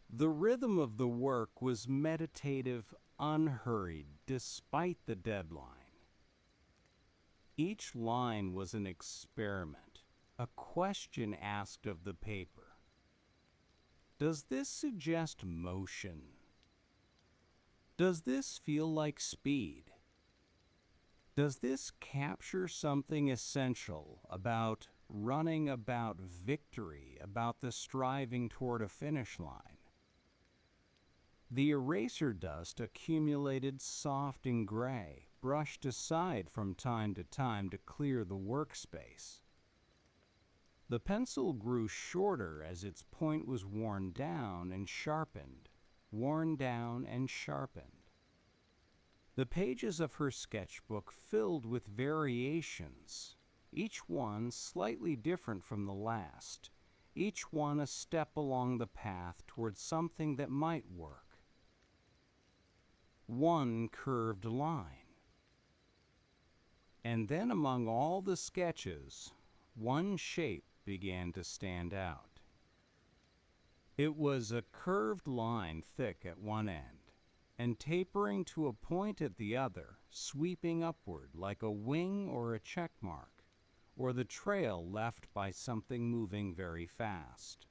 A: The rhythm of the work was meditative, unhurried, despite the deadline. Each line was an experiment, a question asked of the paper. Does this suggest motion? Does this feel like speed? Does this capture something essential about running, about victory, about the striving toward a finish line? The eraser dust accumulated soft and gray, brushed aside from time to time to clear the workspace. The pencil grew shorter as its point was worn down and sharpened, worn down and sharpened. The pages of her sketchbook filled with variations, each one slightly different from the last, each one a step along the path towards something that might work. One curved line. And then among all the sketches, one shape began to stand out. It was a curved line thick at one end, and tapering to a point at the other, sweeping upward like a wing or a check mark, or the trail left by something moving very fast.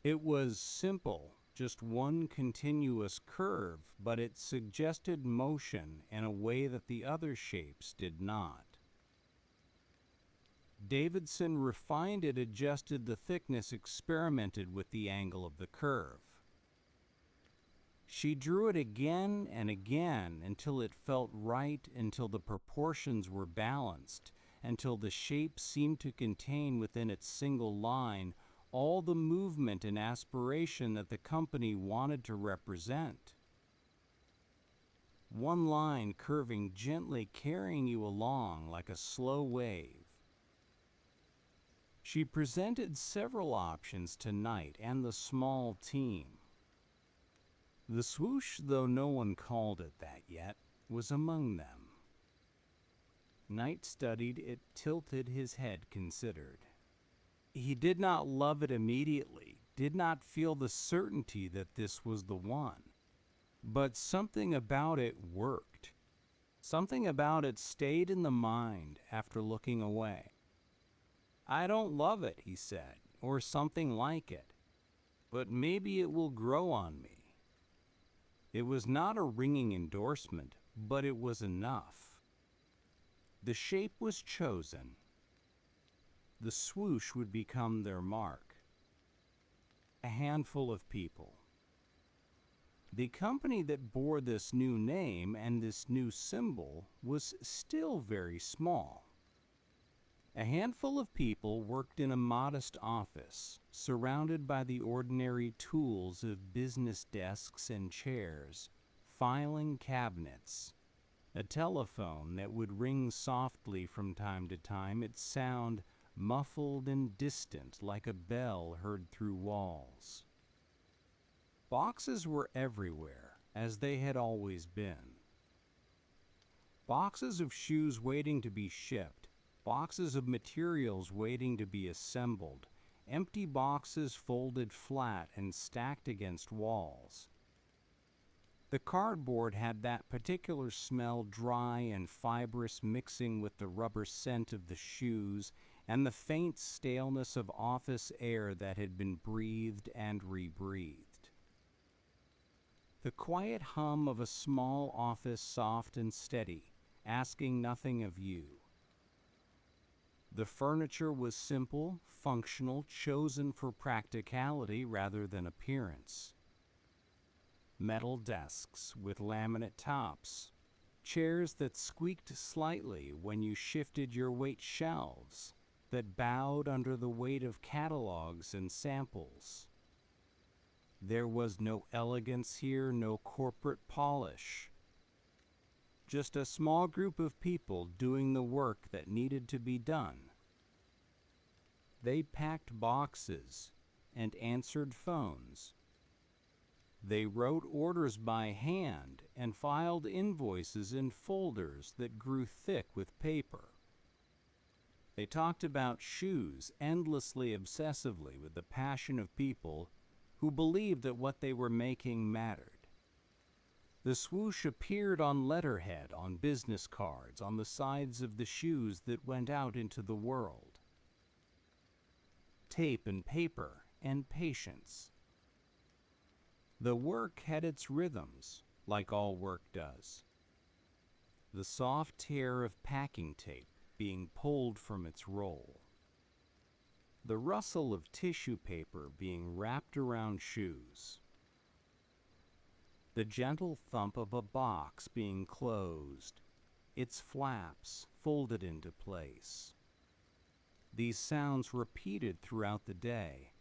A: It was simple, just one continuous curve, but it suggested motion in a way that the other shapes did not. Davidson refined it, adjusted the thickness, experimented with the angle of the curve. She drew it again and again until it felt right, until the proportions were balanced, until the shape seemed to contain within its single line all the movement and aspiration that the company wanted to represent. One line curving gently, carrying you along like a slow wave. She presented several options to Knight and the small team. The Swoosh, though no one called it that yet, was among them. Knight studied it, tilted his head, considered. He did not love it immediately, did not feel the certainty that this was the one. But something about it worked. Something about it stayed in the mind after looking away. "I don't love it," he said, "or something like it, but maybe it will grow on me." It was not a ringing endorsement, but it was enough. The shape was chosen. The swoosh would become their mark. A handful of people. The company that bore this new name and this new symbol was still very small. A handful of people worked in a modest office, surrounded by the ordinary tools of business desks and chairs, filing cabinets, a telephone that would ring softly from time to time, its sound muffled and distant like a bell heard through walls. Boxes were everywhere, as they had always been. Boxes of shoes waiting to be shipped, boxes of materials waiting to be assembled, empty boxes folded flat and stacked against walls. The cardboard had that particular smell, dry and fibrous, mixing with the rubber scent of the shoes and the faint staleness of office air that had been breathed and rebreathed. The quiet hum of a small office, soft and steady, asking nothing of you. The furniture was simple, functional, chosen for practicality rather than appearance. Metal desks with laminate tops, chairs that squeaked slightly when you shifted your weight, shelves that bowed under the weight of catalogs and samples. There was no elegance here, no corporate polish. Just a small group of people doing the work that needed to be done. They packed boxes and answered phones. They wrote orders by hand and filed invoices in folders that grew thick with paper. They talked about shoes endlessly, obsessively, with the passion of people who believed that what they were making mattered. The swoosh appeared on letterhead, on business cards, on the sides of the shoes that went out into the world. Tape and paper and patience. The work had its rhythms, like all work does. The soft tear of packing tape being pulled from its roll. The rustle of tissue paper being wrapped around shoes. The gentle thump of a box being closed, its flaps folded into place. These sounds repeated throughout the day,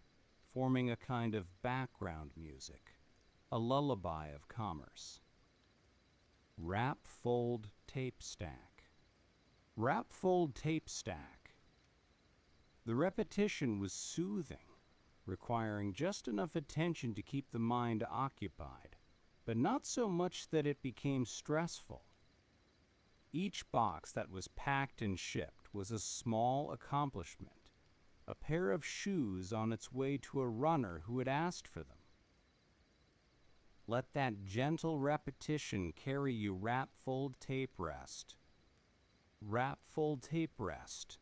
A: forming a kind of background music, a lullaby of commerce. Wrap, fold, tape stack. Wrap, fold, tape stack. The repetition was soothing, requiring just enough attention to keep the mind occupied, but not so much that it became stressful. Each box that was packed and shipped was a small accomplishment, a pair of shoes on its way to a runner who had asked for them. Let that gentle repetition carry you. Wrap, fold, tape, rest. Wrap, fold, tape, rest.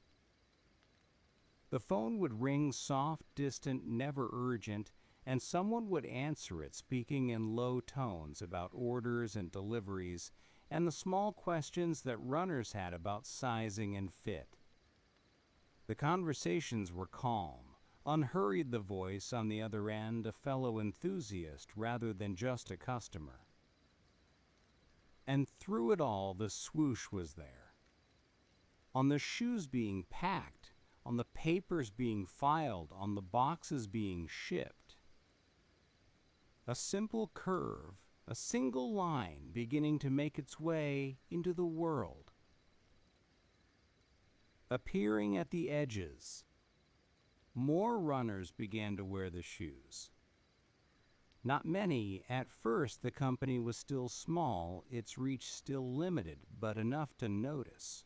A: The phone would ring, soft, distant, never urgent, and someone would answer it, speaking in low tones about orders and deliveries and the small questions that runners had about sizing and fit. The conversations were calm, unhurried, the voice on the other end a fellow enthusiast rather than just a customer. And through it all, the swoosh was there. On the shoes being packed, on the papers being filed, on the boxes being shipped. A simple curve, a single line beginning to make its way into the world. Appearing at the edges, more runners began to wear the shoes. Not many. At first, the company was still small, its reach still limited, but enough to notice.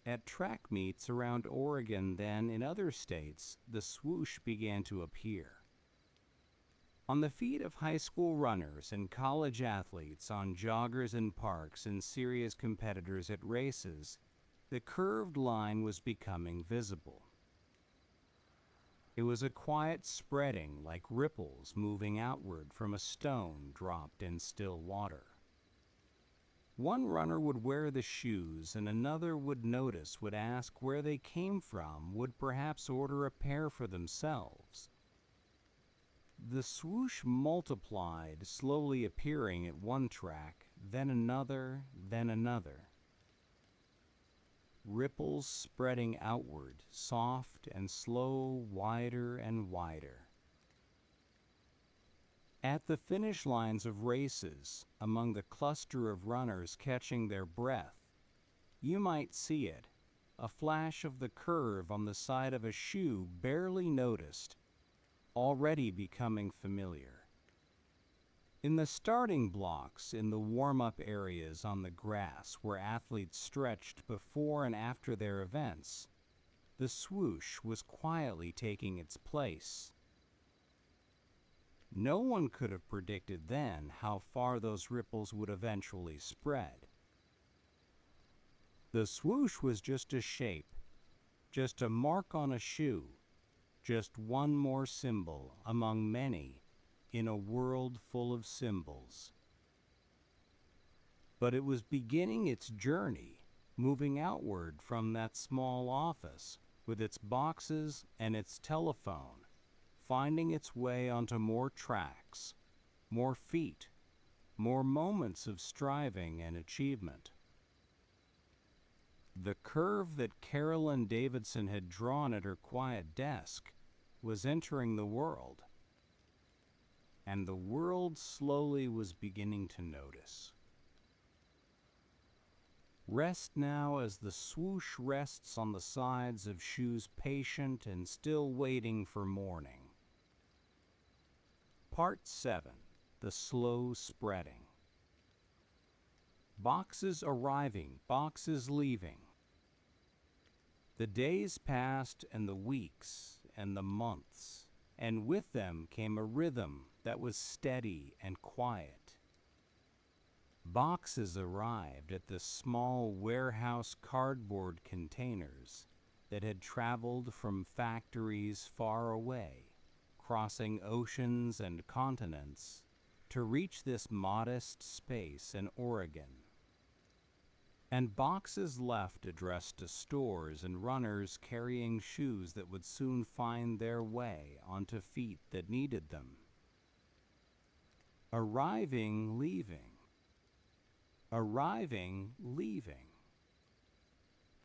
A: At track meets around Oregon, then in other states, the swoosh began to appear. On the feet of high school runners and college athletes, on joggers in parks and serious competitors at races, the curved line was becoming visible. It was a quiet spreading, like ripples moving outward from a stone dropped in still water. One runner would wear the shoes, and another would notice, would ask where they came from, would perhaps order a pair for themselves. The swoosh multiplied, slowly appearing at one track, then another, then another. Ripples spreading outward, soft and slow, wider and wider. At the finish lines of races, among the cluster of runners catching their breath, you might see it, a flash of the curve on the side of a shoe barely noticed, already becoming familiar. In the starting blocks, in the warm-up areas on the grass where athletes stretched before and after their events, the swoosh was quietly taking its place. No one could have predicted then how far those ripples would eventually spread. The swoosh was just a shape, just a mark on a shoe, just one more symbol among many in a world full of symbols. But it was beginning its journey, moving outward from that small office with its boxes and its telephone, finding its way onto more tracks, more feet, more moments of striving and achievement. The curve that Carolyn Davidson had drawn at her quiet desk was entering the world, and the world slowly was beginning to notice. Rest now as the swoosh rests on the sides of shoes, patient and still waiting for morning. Part 7. The slow spreading. Boxes arriving, boxes leaving. The days passed and the weeks and the months, and with them came a rhythm that was steady and quiet. Boxes arrived at the small warehouse cardboard containers that had traveled from factories far away, crossing oceans and continents, to reach this modest space in Oregon. And boxes left addressed to stores and runners carrying shoes that would soon find their way onto feet that needed them. Arriving, leaving. Arriving, leaving.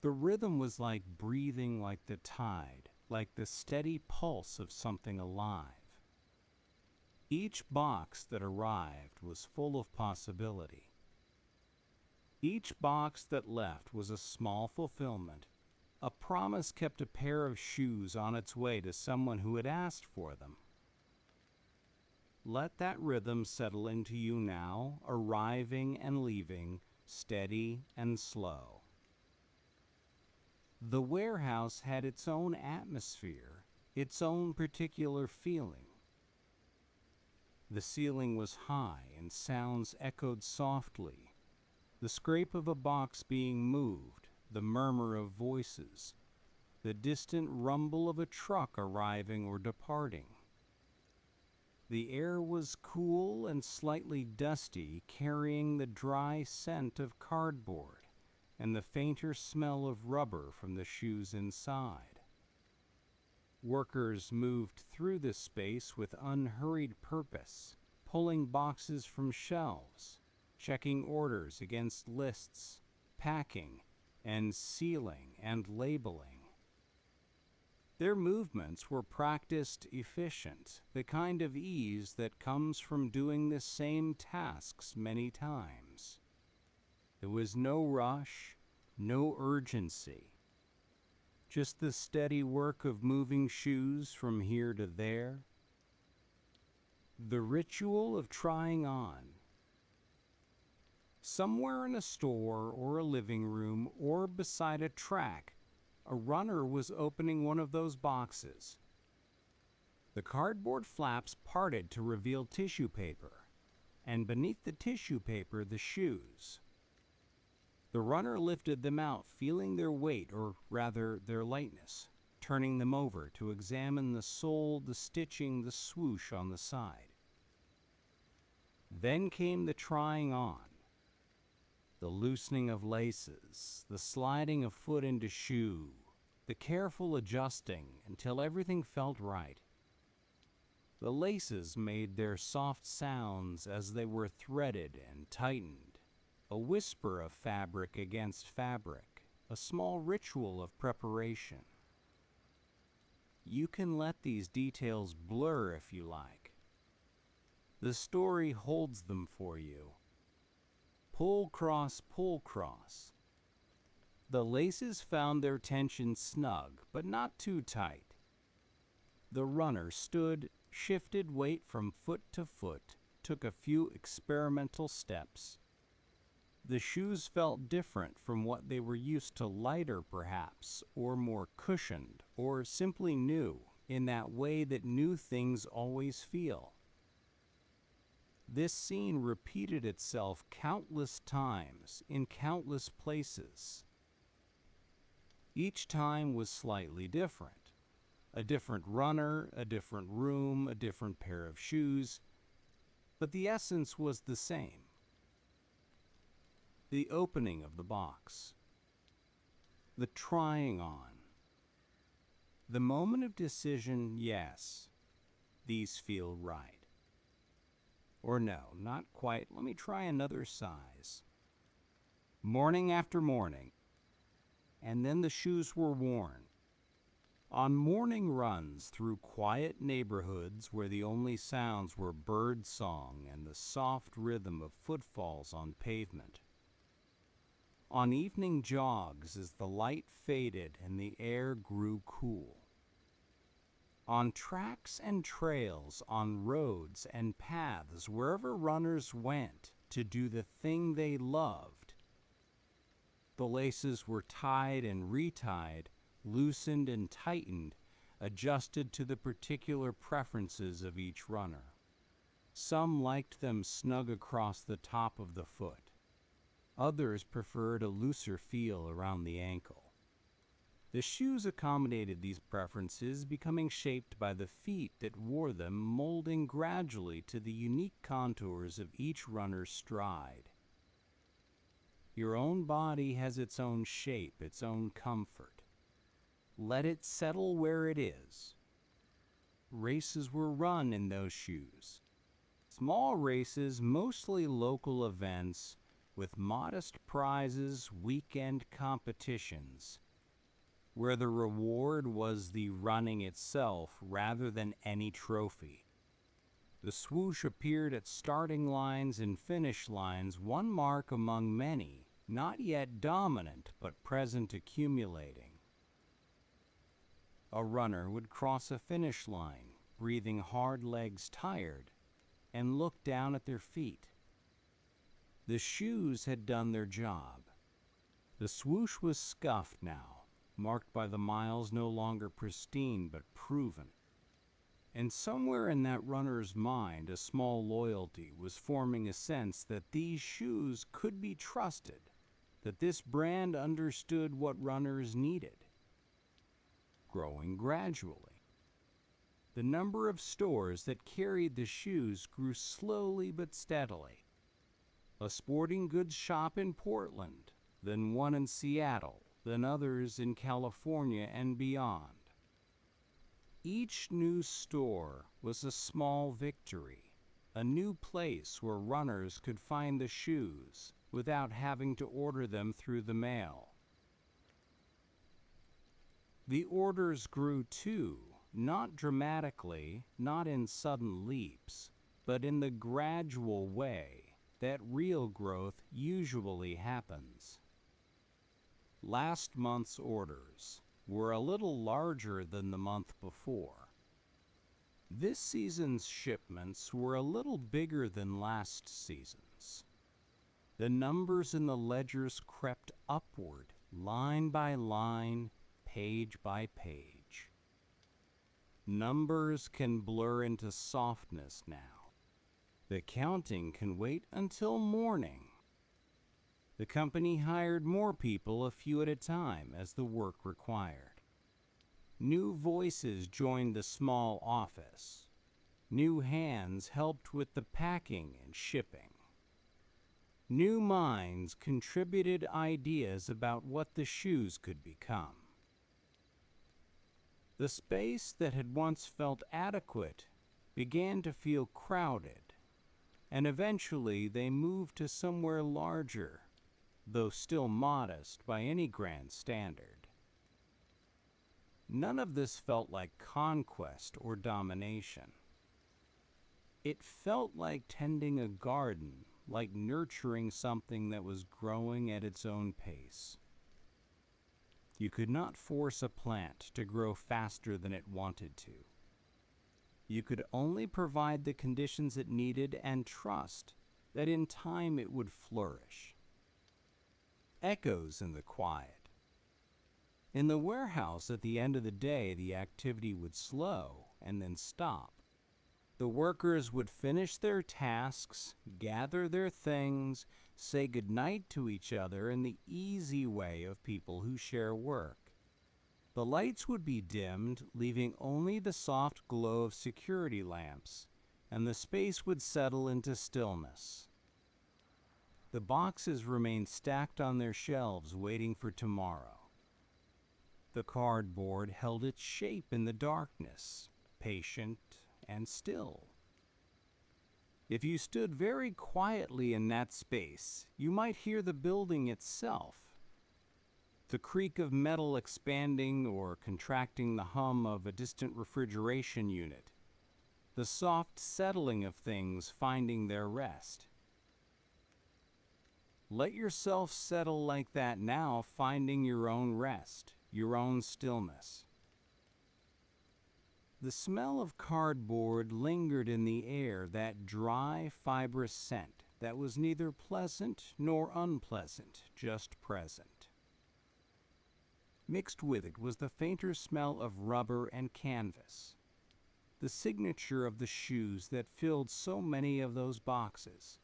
A: The rhythm was like breathing, like the tide, like the steady pulse of something alive. Each box that arrived was full of possibility. Each box that left was a small fulfillment, a promise kept, a pair of shoes on its way to someone who had asked for them. Let that rhythm settle into you now, arriving and leaving, steady and slow. The warehouse had its own atmosphere, its own particular feeling. The ceiling was high and sounds echoed softly. The scrape of a box being moved, the murmur of voices, the distant rumble of a truck arriving or departing. The air was cool and slightly dusty, carrying the dry scent of cardboard and the fainter smell of rubber from the shoes inside. Workers moved through this space with unhurried purpose, pulling boxes from shelves, checking orders against lists, packing and sealing and labeling. Their movements were practiced efficient, the kind of ease that comes from doing the same tasks many times. There was no rush, no urgency, just the steady work of moving shoes from here to there. The ritual of trying on. Somewhere in a store or a living room or beside a track, a runner was opening one of those boxes. The cardboard flaps parted to reveal tissue paper, and beneath the tissue paper, the shoes. The runner lifted them out, feeling their weight, or rather their lightness, turning them over to examine the sole, the stitching, the swoosh on the side. Then came the trying on. The loosening of laces, the sliding of foot into shoe, the careful adjusting until everything felt right. The laces made their soft sounds as they were threaded and tightened, a whisper of fabric against fabric, a small ritual of preparation. You can let these details blur if you like. The story holds them for you. Pull, cross, pull, cross. The laces found their tension snug, but not too tight. The runner stood, shifted weight from foot to foot, took a few experimental steps. The shoes felt different from what they were used to, lighter perhaps, or more cushioned, or simply new, in that way that new things always feel. This scene repeated itself countless times in countless places. Each time was slightly different. A different runner, a different room, a different pair of shoes, but the essence was the same. The opening of the box. The trying on. The moment of decision, yes, these feel right. Or no, not quite. Let me try another size. Morning after morning, and then the shoes were worn. On morning runs through quiet neighborhoods where the only sounds were bird song and the soft rhythm of footfalls on pavement. On evening jogs as the light faded and the air grew cool. On tracks and trails, on roads and paths, wherever runners went to do the thing they loved. The laces were tied and retied, loosened and tightened, adjusted to the particular preferences of each runner. Some liked them snug across the top of the foot. Others preferred a looser feel around the ankle. The shoes accommodated these preferences, becoming shaped by the feet that wore them, molding gradually to the unique contours of each runner's stride. Your own body has its own shape, its own comfort. Let it settle where it is. Races were run in those shoes. Small races, mostly local events, with modest prizes, weekend competitions, where the reward was the running itself rather than any trophy. The swoosh appeared at starting lines and finish lines, one mark among many, not yet dominant but present, accumulating. A runner would cross a finish line, breathing hard, legs tired, and look down at their feet. The shoes had done their job. The swoosh was scuffed now, marked by the miles no longer pristine but proven. And somewhere in that runner's mind, a small loyalty was forming a sense that these shoes could be trusted, that this brand understood what runners needed. Growing gradually, the number of stores that carried the shoes grew slowly but steadily. A sporting goods shop in Portland, then one in Seattle, then others in California and beyond. Each new store was a small victory, a new place where runners could find the shoes without having to order them through the mail. The orders grew too, not dramatically, not in sudden leaps, but in the gradual way that real growth usually happens. Last month's orders were a little larger than the month before. This season's shipments were a little bigger than last season's. The numbers in the ledgers crept upward, line by line, page by page. Numbers can blur into softness now. The counting can wait until morning. The company hired more people a few at a time as the work required. New voices joined the small office. New hands helped with the packing and shipping. New minds contributed ideas about what the shoes could become. The space that had once felt adequate began to feel crowded, and eventually they moved to somewhere larger, though still modest by any grand standard. None of this felt like conquest or domination. It felt like tending a garden, like nurturing something that was growing at its own pace. You could not force a plant to grow faster than it wanted to. You could only provide the conditions it needed and trust that in time it would flourish. Echoes in the quiet. In the warehouse at the end of the day, the activity would slow and then stop. The workers would finish their tasks, gather their things, say goodnight to each other in the easy way of people who share work. The lights would be dimmed, leaving only the soft glow of security lamps, and the space would settle into stillness. The boxes remained stacked on their shelves, waiting for tomorrow. The cardboard held its shape in the darkness, patient and still. If you stood very quietly in that space, you might hear the building itself. The creak of metal expanding or contracting, the hum of a distant refrigeration unit, the soft settling of things finding their rest. Let yourself settle like that now, finding your own rest, your own stillness. The smell of cardboard lingered in the air, that dry, fibrous scent that was neither pleasant nor unpleasant, just present. Mixed with it was the fainter smell of rubber and canvas, the signature of the shoes that filled so many of those boxes.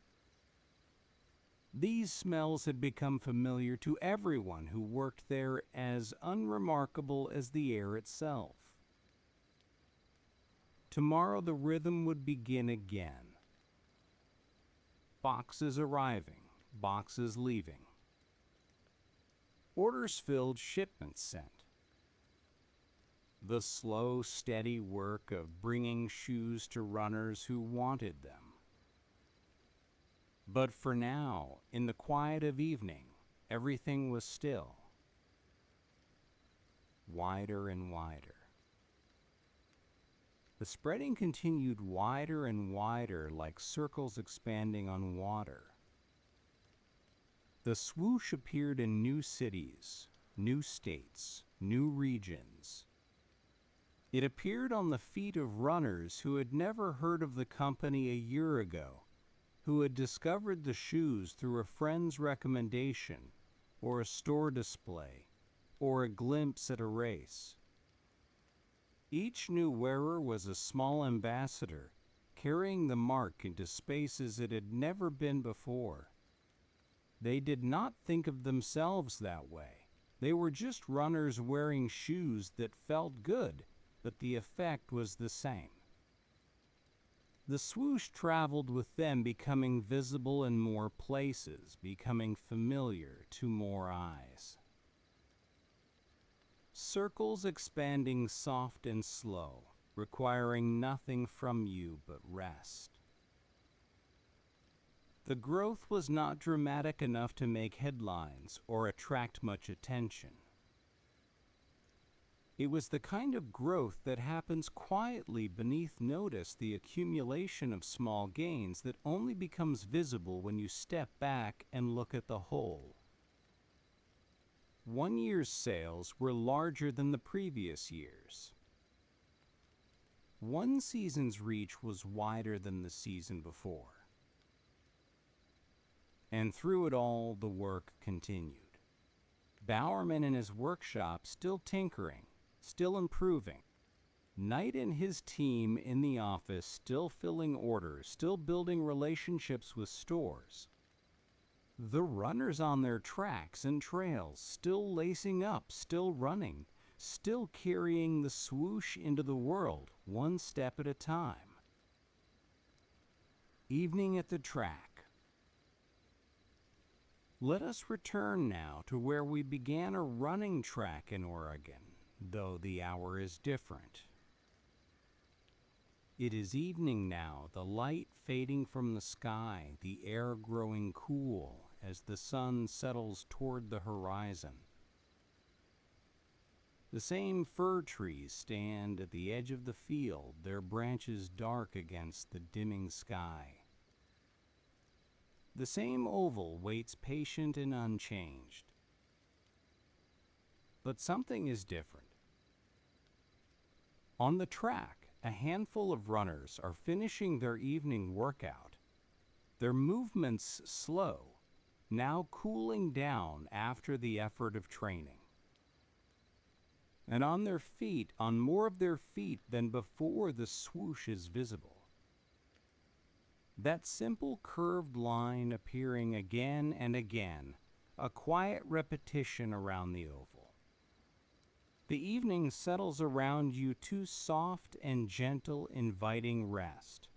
A: These smells had become familiar to everyone who worked there, as unremarkable as the air itself. Tomorrow the rhythm would begin again. Boxes arriving, boxes leaving. Orders filled, shipments sent. The slow, steady work of bringing shoes to runners who wanted them. But for now, in the quiet of evening, everything was still. Wider and wider. The spreading continued wider and wider, like circles expanding on water. The swoosh appeared in new cities, new states, new regions. It appeared on the feet of runners who had never heard of the company a year ago, who had discovered the shoes through a friend's recommendation, or a store display, or a glimpse at a race. Each new wearer was a small ambassador, carrying the mark into spaces it had never been before. They did not think of themselves that way. They were just runners wearing shoes that felt good, but the effect was the same. The swoosh traveled with them, becoming visible in more places, becoming familiar to more eyes. Circles expanding soft and slow, requiring nothing from you but rest. The growth was not dramatic enough to make headlines or attract much attention. It was the kind of growth that happens quietly beneath notice, the accumulation of small gains that only becomes visible when you step back and look at the whole. One year's sales were larger than the previous year's. One season's reach was wider than the season before. And through it all, the work continued. Bowerman in his workshop still tinkering, still improving. Knight and his team in the office still filling orders, still building relationships with stores. The runners on their tracks and trails still lacing up, still running, still carrying the swoosh into the world, one step at a time. Evening at the track. Let us return now to where we began a running track in Oregon, though the hour is different. It is evening now, the light fading from the sky, the air growing cool as the sun settles toward the horizon. The same fir trees stand at the edge of the field, their branches dark against the dimming sky. The same oval waits patient and unchanged. But something is different. On the track, a handful of runners are finishing their evening workout, their movements slow, now cooling down after the effort of training. And on their feet, on more of their feet than before, the swoosh is visible. That simple curved line appearing again and again, a quiet repetition around the oval. The evening settles around you, too soft and gentle, inviting rest.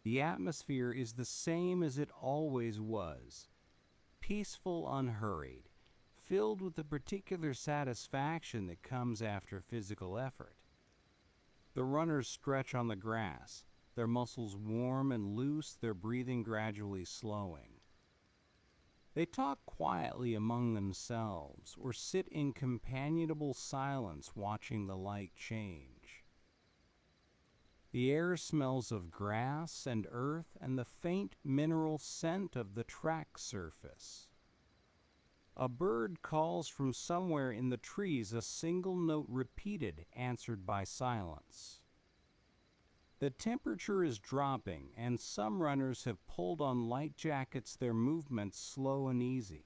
A: The atmosphere is the same as it always was, peaceful, unhurried, filled with the particular satisfaction that comes after physical effort. The runners stretch on the grass, their muscles warm and loose, their breathing gradually slowing. They talk quietly among themselves or sit in companionable silence watching the light change. The air smells of grass and earth and the faint mineral scent of the track surface. A bird calls from somewhere in the trees, a single note repeated, answered by silence. The temperature is dropping, and some runners have pulled on light jackets, their movements slow and easy.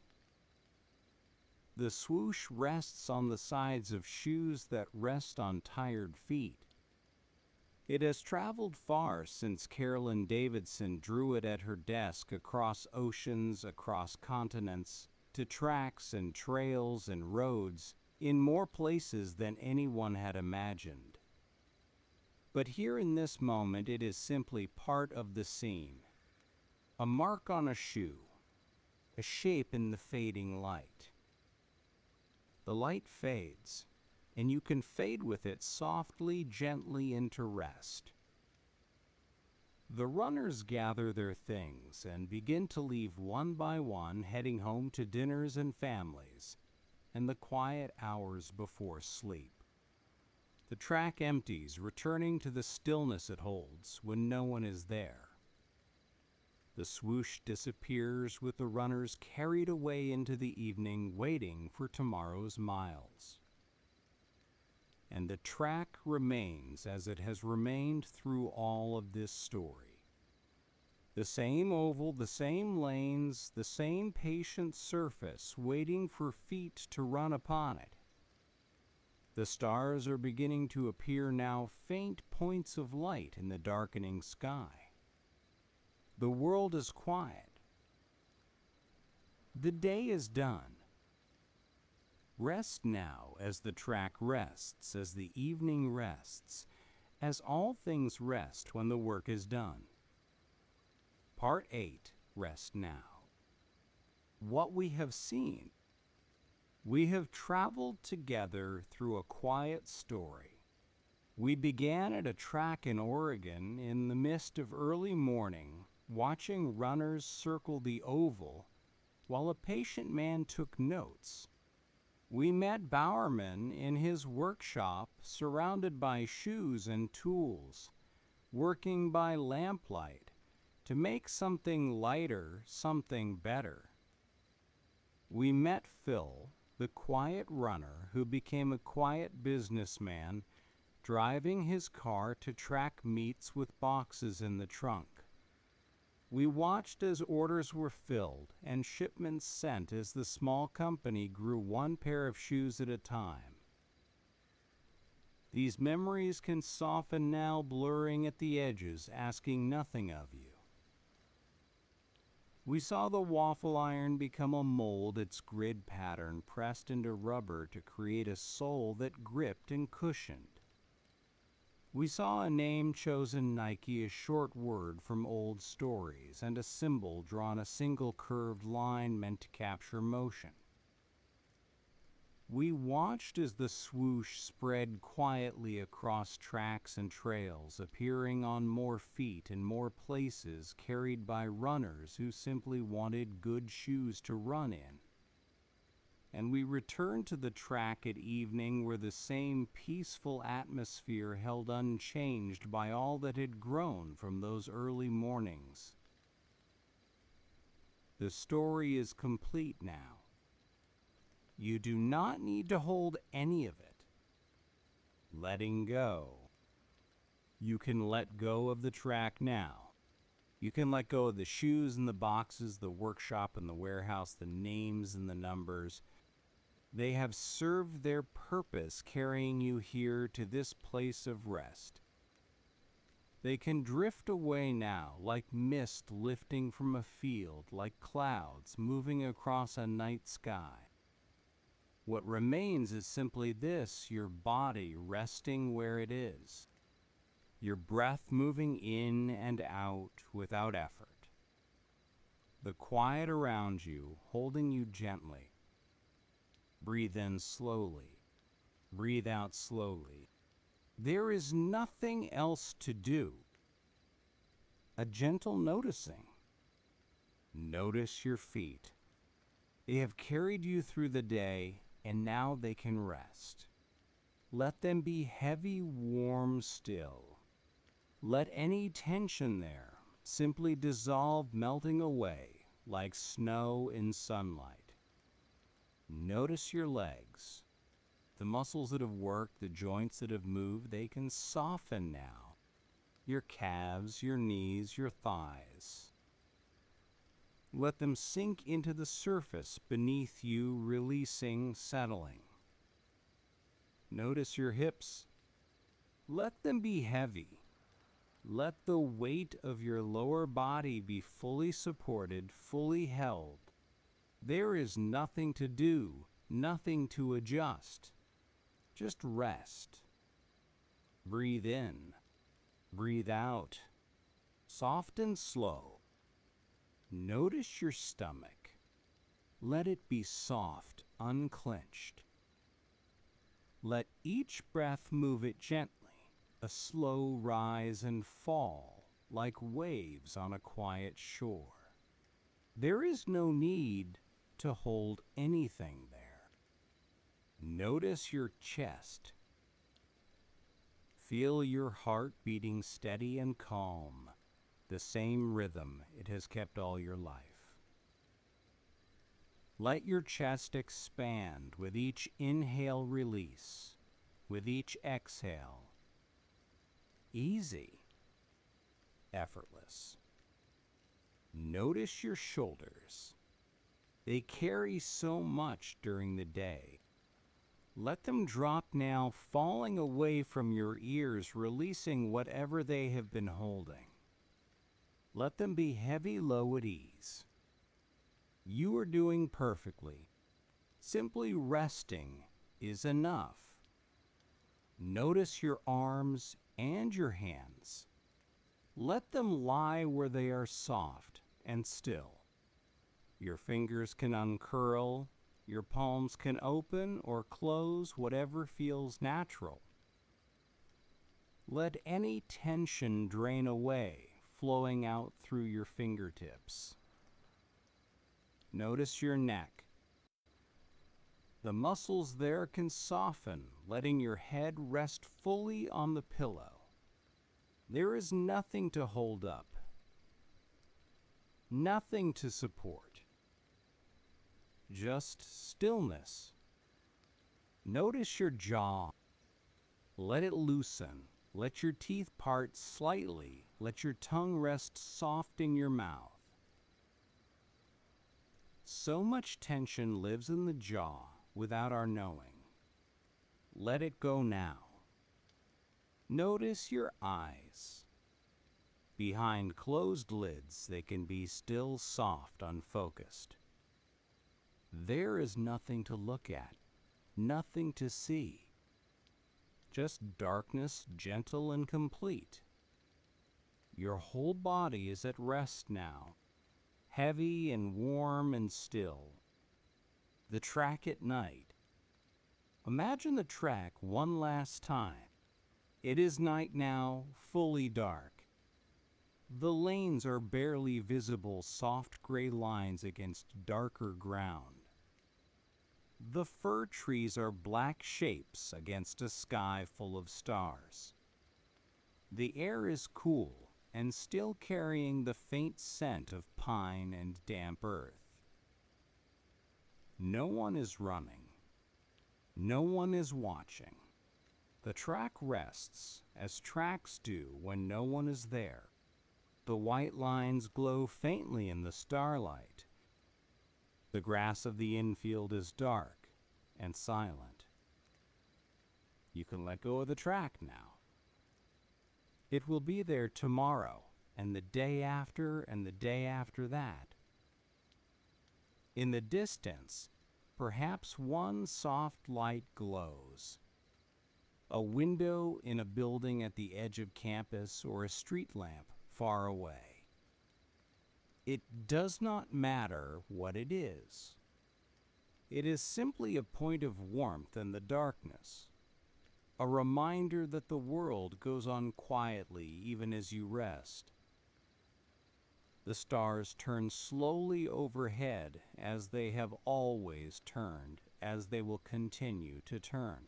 A: The swoosh rests on the sides of shoes that rest on tired feet. It has traveled far since Carolyn Davidson drew it at her desk, across oceans, across continents, to tracks and trails and roads, in more places than anyone had imagined. But here in this moment, it is simply part of the scene. A mark on a shoe, a shape in the fading light. The light fades, and you can fade with it softly, gently into rest. The runners gather their things and begin to leave one by one, heading home to dinners and families, and the quiet hours before sleep. The track empties, returning to the stillness it holds when no one is there. The swoosh disappears with the runners carried away into the evening, waiting for tomorrow's miles. And the track remains as it has remained through all of this story. The same oval, the same lanes, the same patient surface waiting for feet to run upon it. The stars are beginning to appear now, faint points of light in the darkening sky. The world is quiet. The day is done. Rest now as the track rests, as the evening rests, as all things rest when the work is done. Part 8, Rest Now. What we have seen. We have traveled together through a quiet story. We began at a track in Oregon in the mist of early morning, watching runners circle the oval while a patient man took notes. We met Bowerman in his workshop, surrounded by shoes and tools, working by lamplight to make something lighter, something better. We met Phil, the quiet runner who became a quiet businessman, driving his car to track meets with boxes in the trunk. We watched as orders were filled and shipments sent as the small company grew one pair of shoes at a time. These memories can soften now, blurring at the edges, asking nothing of you. We saw the waffle iron become a mold, its grid pattern pressed into rubber to create a sole that gripped and cushioned. We saw a name chosen Nike, a short word from old stories, and a symbol drawn, a single curved line meant to capture motion. We watched as the swoosh spread quietly across tracks and trails, appearing on more feet in more places, carried by runners who simply wanted good shoes to run in. And we returned to the track at evening, where the same peaceful atmosphere held unchanged by all that had grown from those early mornings. The story is complete now. You do not need to hold any of it. Letting go. You can let go of the track now. You can let go of the shoes and the boxes, the workshop and the warehouse, the names and the numbers. They have served their purpose, carrying you here to this place of rest. They can drift away now, like mist lifting from a field, like clouds moving across a night sky. What remains is simply this: your body resting where it is, your breath moving in and out without effort, the quiet around you holding you gently. Breathe in slowly, breathe out slowly. There is nothing else to do. A gentle noticing. Notice your feet. They have carried you through the day, and now they can rest. Let them be heavy, warm, still. Let any tension there simply dissolve, melting away like snow in sunlight. Notice your legs. The muscles that have worked, the joints that have moved, they can soften now. Your calves, your knees, your thighs. Let them sink into the surface beneath you, releasing, settling. Notice your hips. Let them be heavy. Let the weight of your lower body be fully supported, fully held. There is nothing to do, nothing to adjust. Just rest. Breathe in. Breathe out. Soft and slow. Notice your stomach. Let it be soft, unclenched. Let each breath move it gently, a slow rise and fall, like waves on a quiet shore. There is no need to hold anything there. Notice your chest. Feel your heart beating steady and calm, the same rhythm it has kept all your life. Let your chest expand with each inhale, release, with each exhale. Easy, effortless. Notice your shoulders. They carry so much during the day. Let them drop now, falling away from your ears, releasing whatever they have been holding. Let them be heavy, low at ease. You are doing perfectly. Simply resting is enough. Notice your arms and your hands. Let them lie where they are soft and still. Your fingers can uncurl, your palms can open or close, whatever feels natural. Let any tension drain away, flowing out through your fingertips. Notice your neck. The muscles there can soften, letting your head rest fully on the pillow. There is nothing to hold up, nothing to support, just stillness. Notice your jaw. Let it loosen. Let your teeth part slightly. Let your tongue rest soft in your mouth. So much tension lives in the jaw without our knowing. Let it go now. Notice your eyes. Behind closed lids, they can be still, soft, unfocused. There is nothing to look at, nothing to see. Just darkness, gentle and complete. Your whole body is at rest now, heavy and warm and still. The track at night. Imagine the track one last time. It is night now, fully dark. The lanes are barely visible, soft gray lines against darker ground. The fir trees are black shapes against a sky full of stars. The air is cool and still carrying the faint scent of pine and damp earth. No one is running. No one is watching. The track rests, as tracks do when no one is there. The white lines glow faintly in the starlight. The grass of the infield is dark and silent. You can let go of the track now. It will be there tomorrow, and the day after, and the day after that. In the distance, perhaps one soft light glows. A window in a building at the edge of campus, or a street lamp far away. It does not matter what it is. It is simply a point of warmth in the darkness, a reminder that the world goes on quietly even as you rest. The stars turn slowly overhead as they have always turned, as they will continue to turn.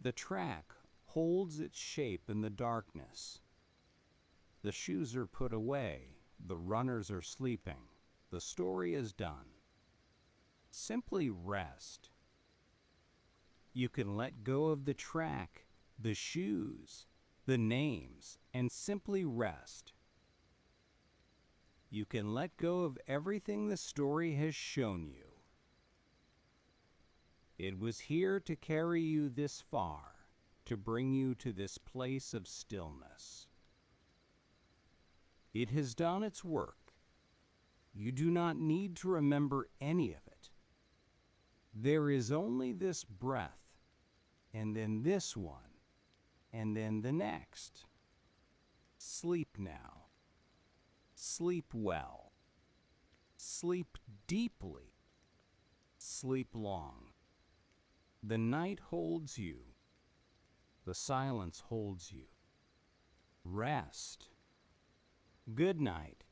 A: The track holds its shape in the darkness. The shoes are put away, the runners are sleeping, the story is done. Simply rest. You can let go of the track, the shoes, the names, and simply rest. You can let go of everything the story has shown you. It was here to carry you this far, to bring you to this place of stillness. It has done its work. You do not need to remember any of it. There is only this breath, and then this one, and then the next. Sleep now. Sleep well. Sleep deeply. Sleep long. The night holds you. The silence holds you. Rest. Good night.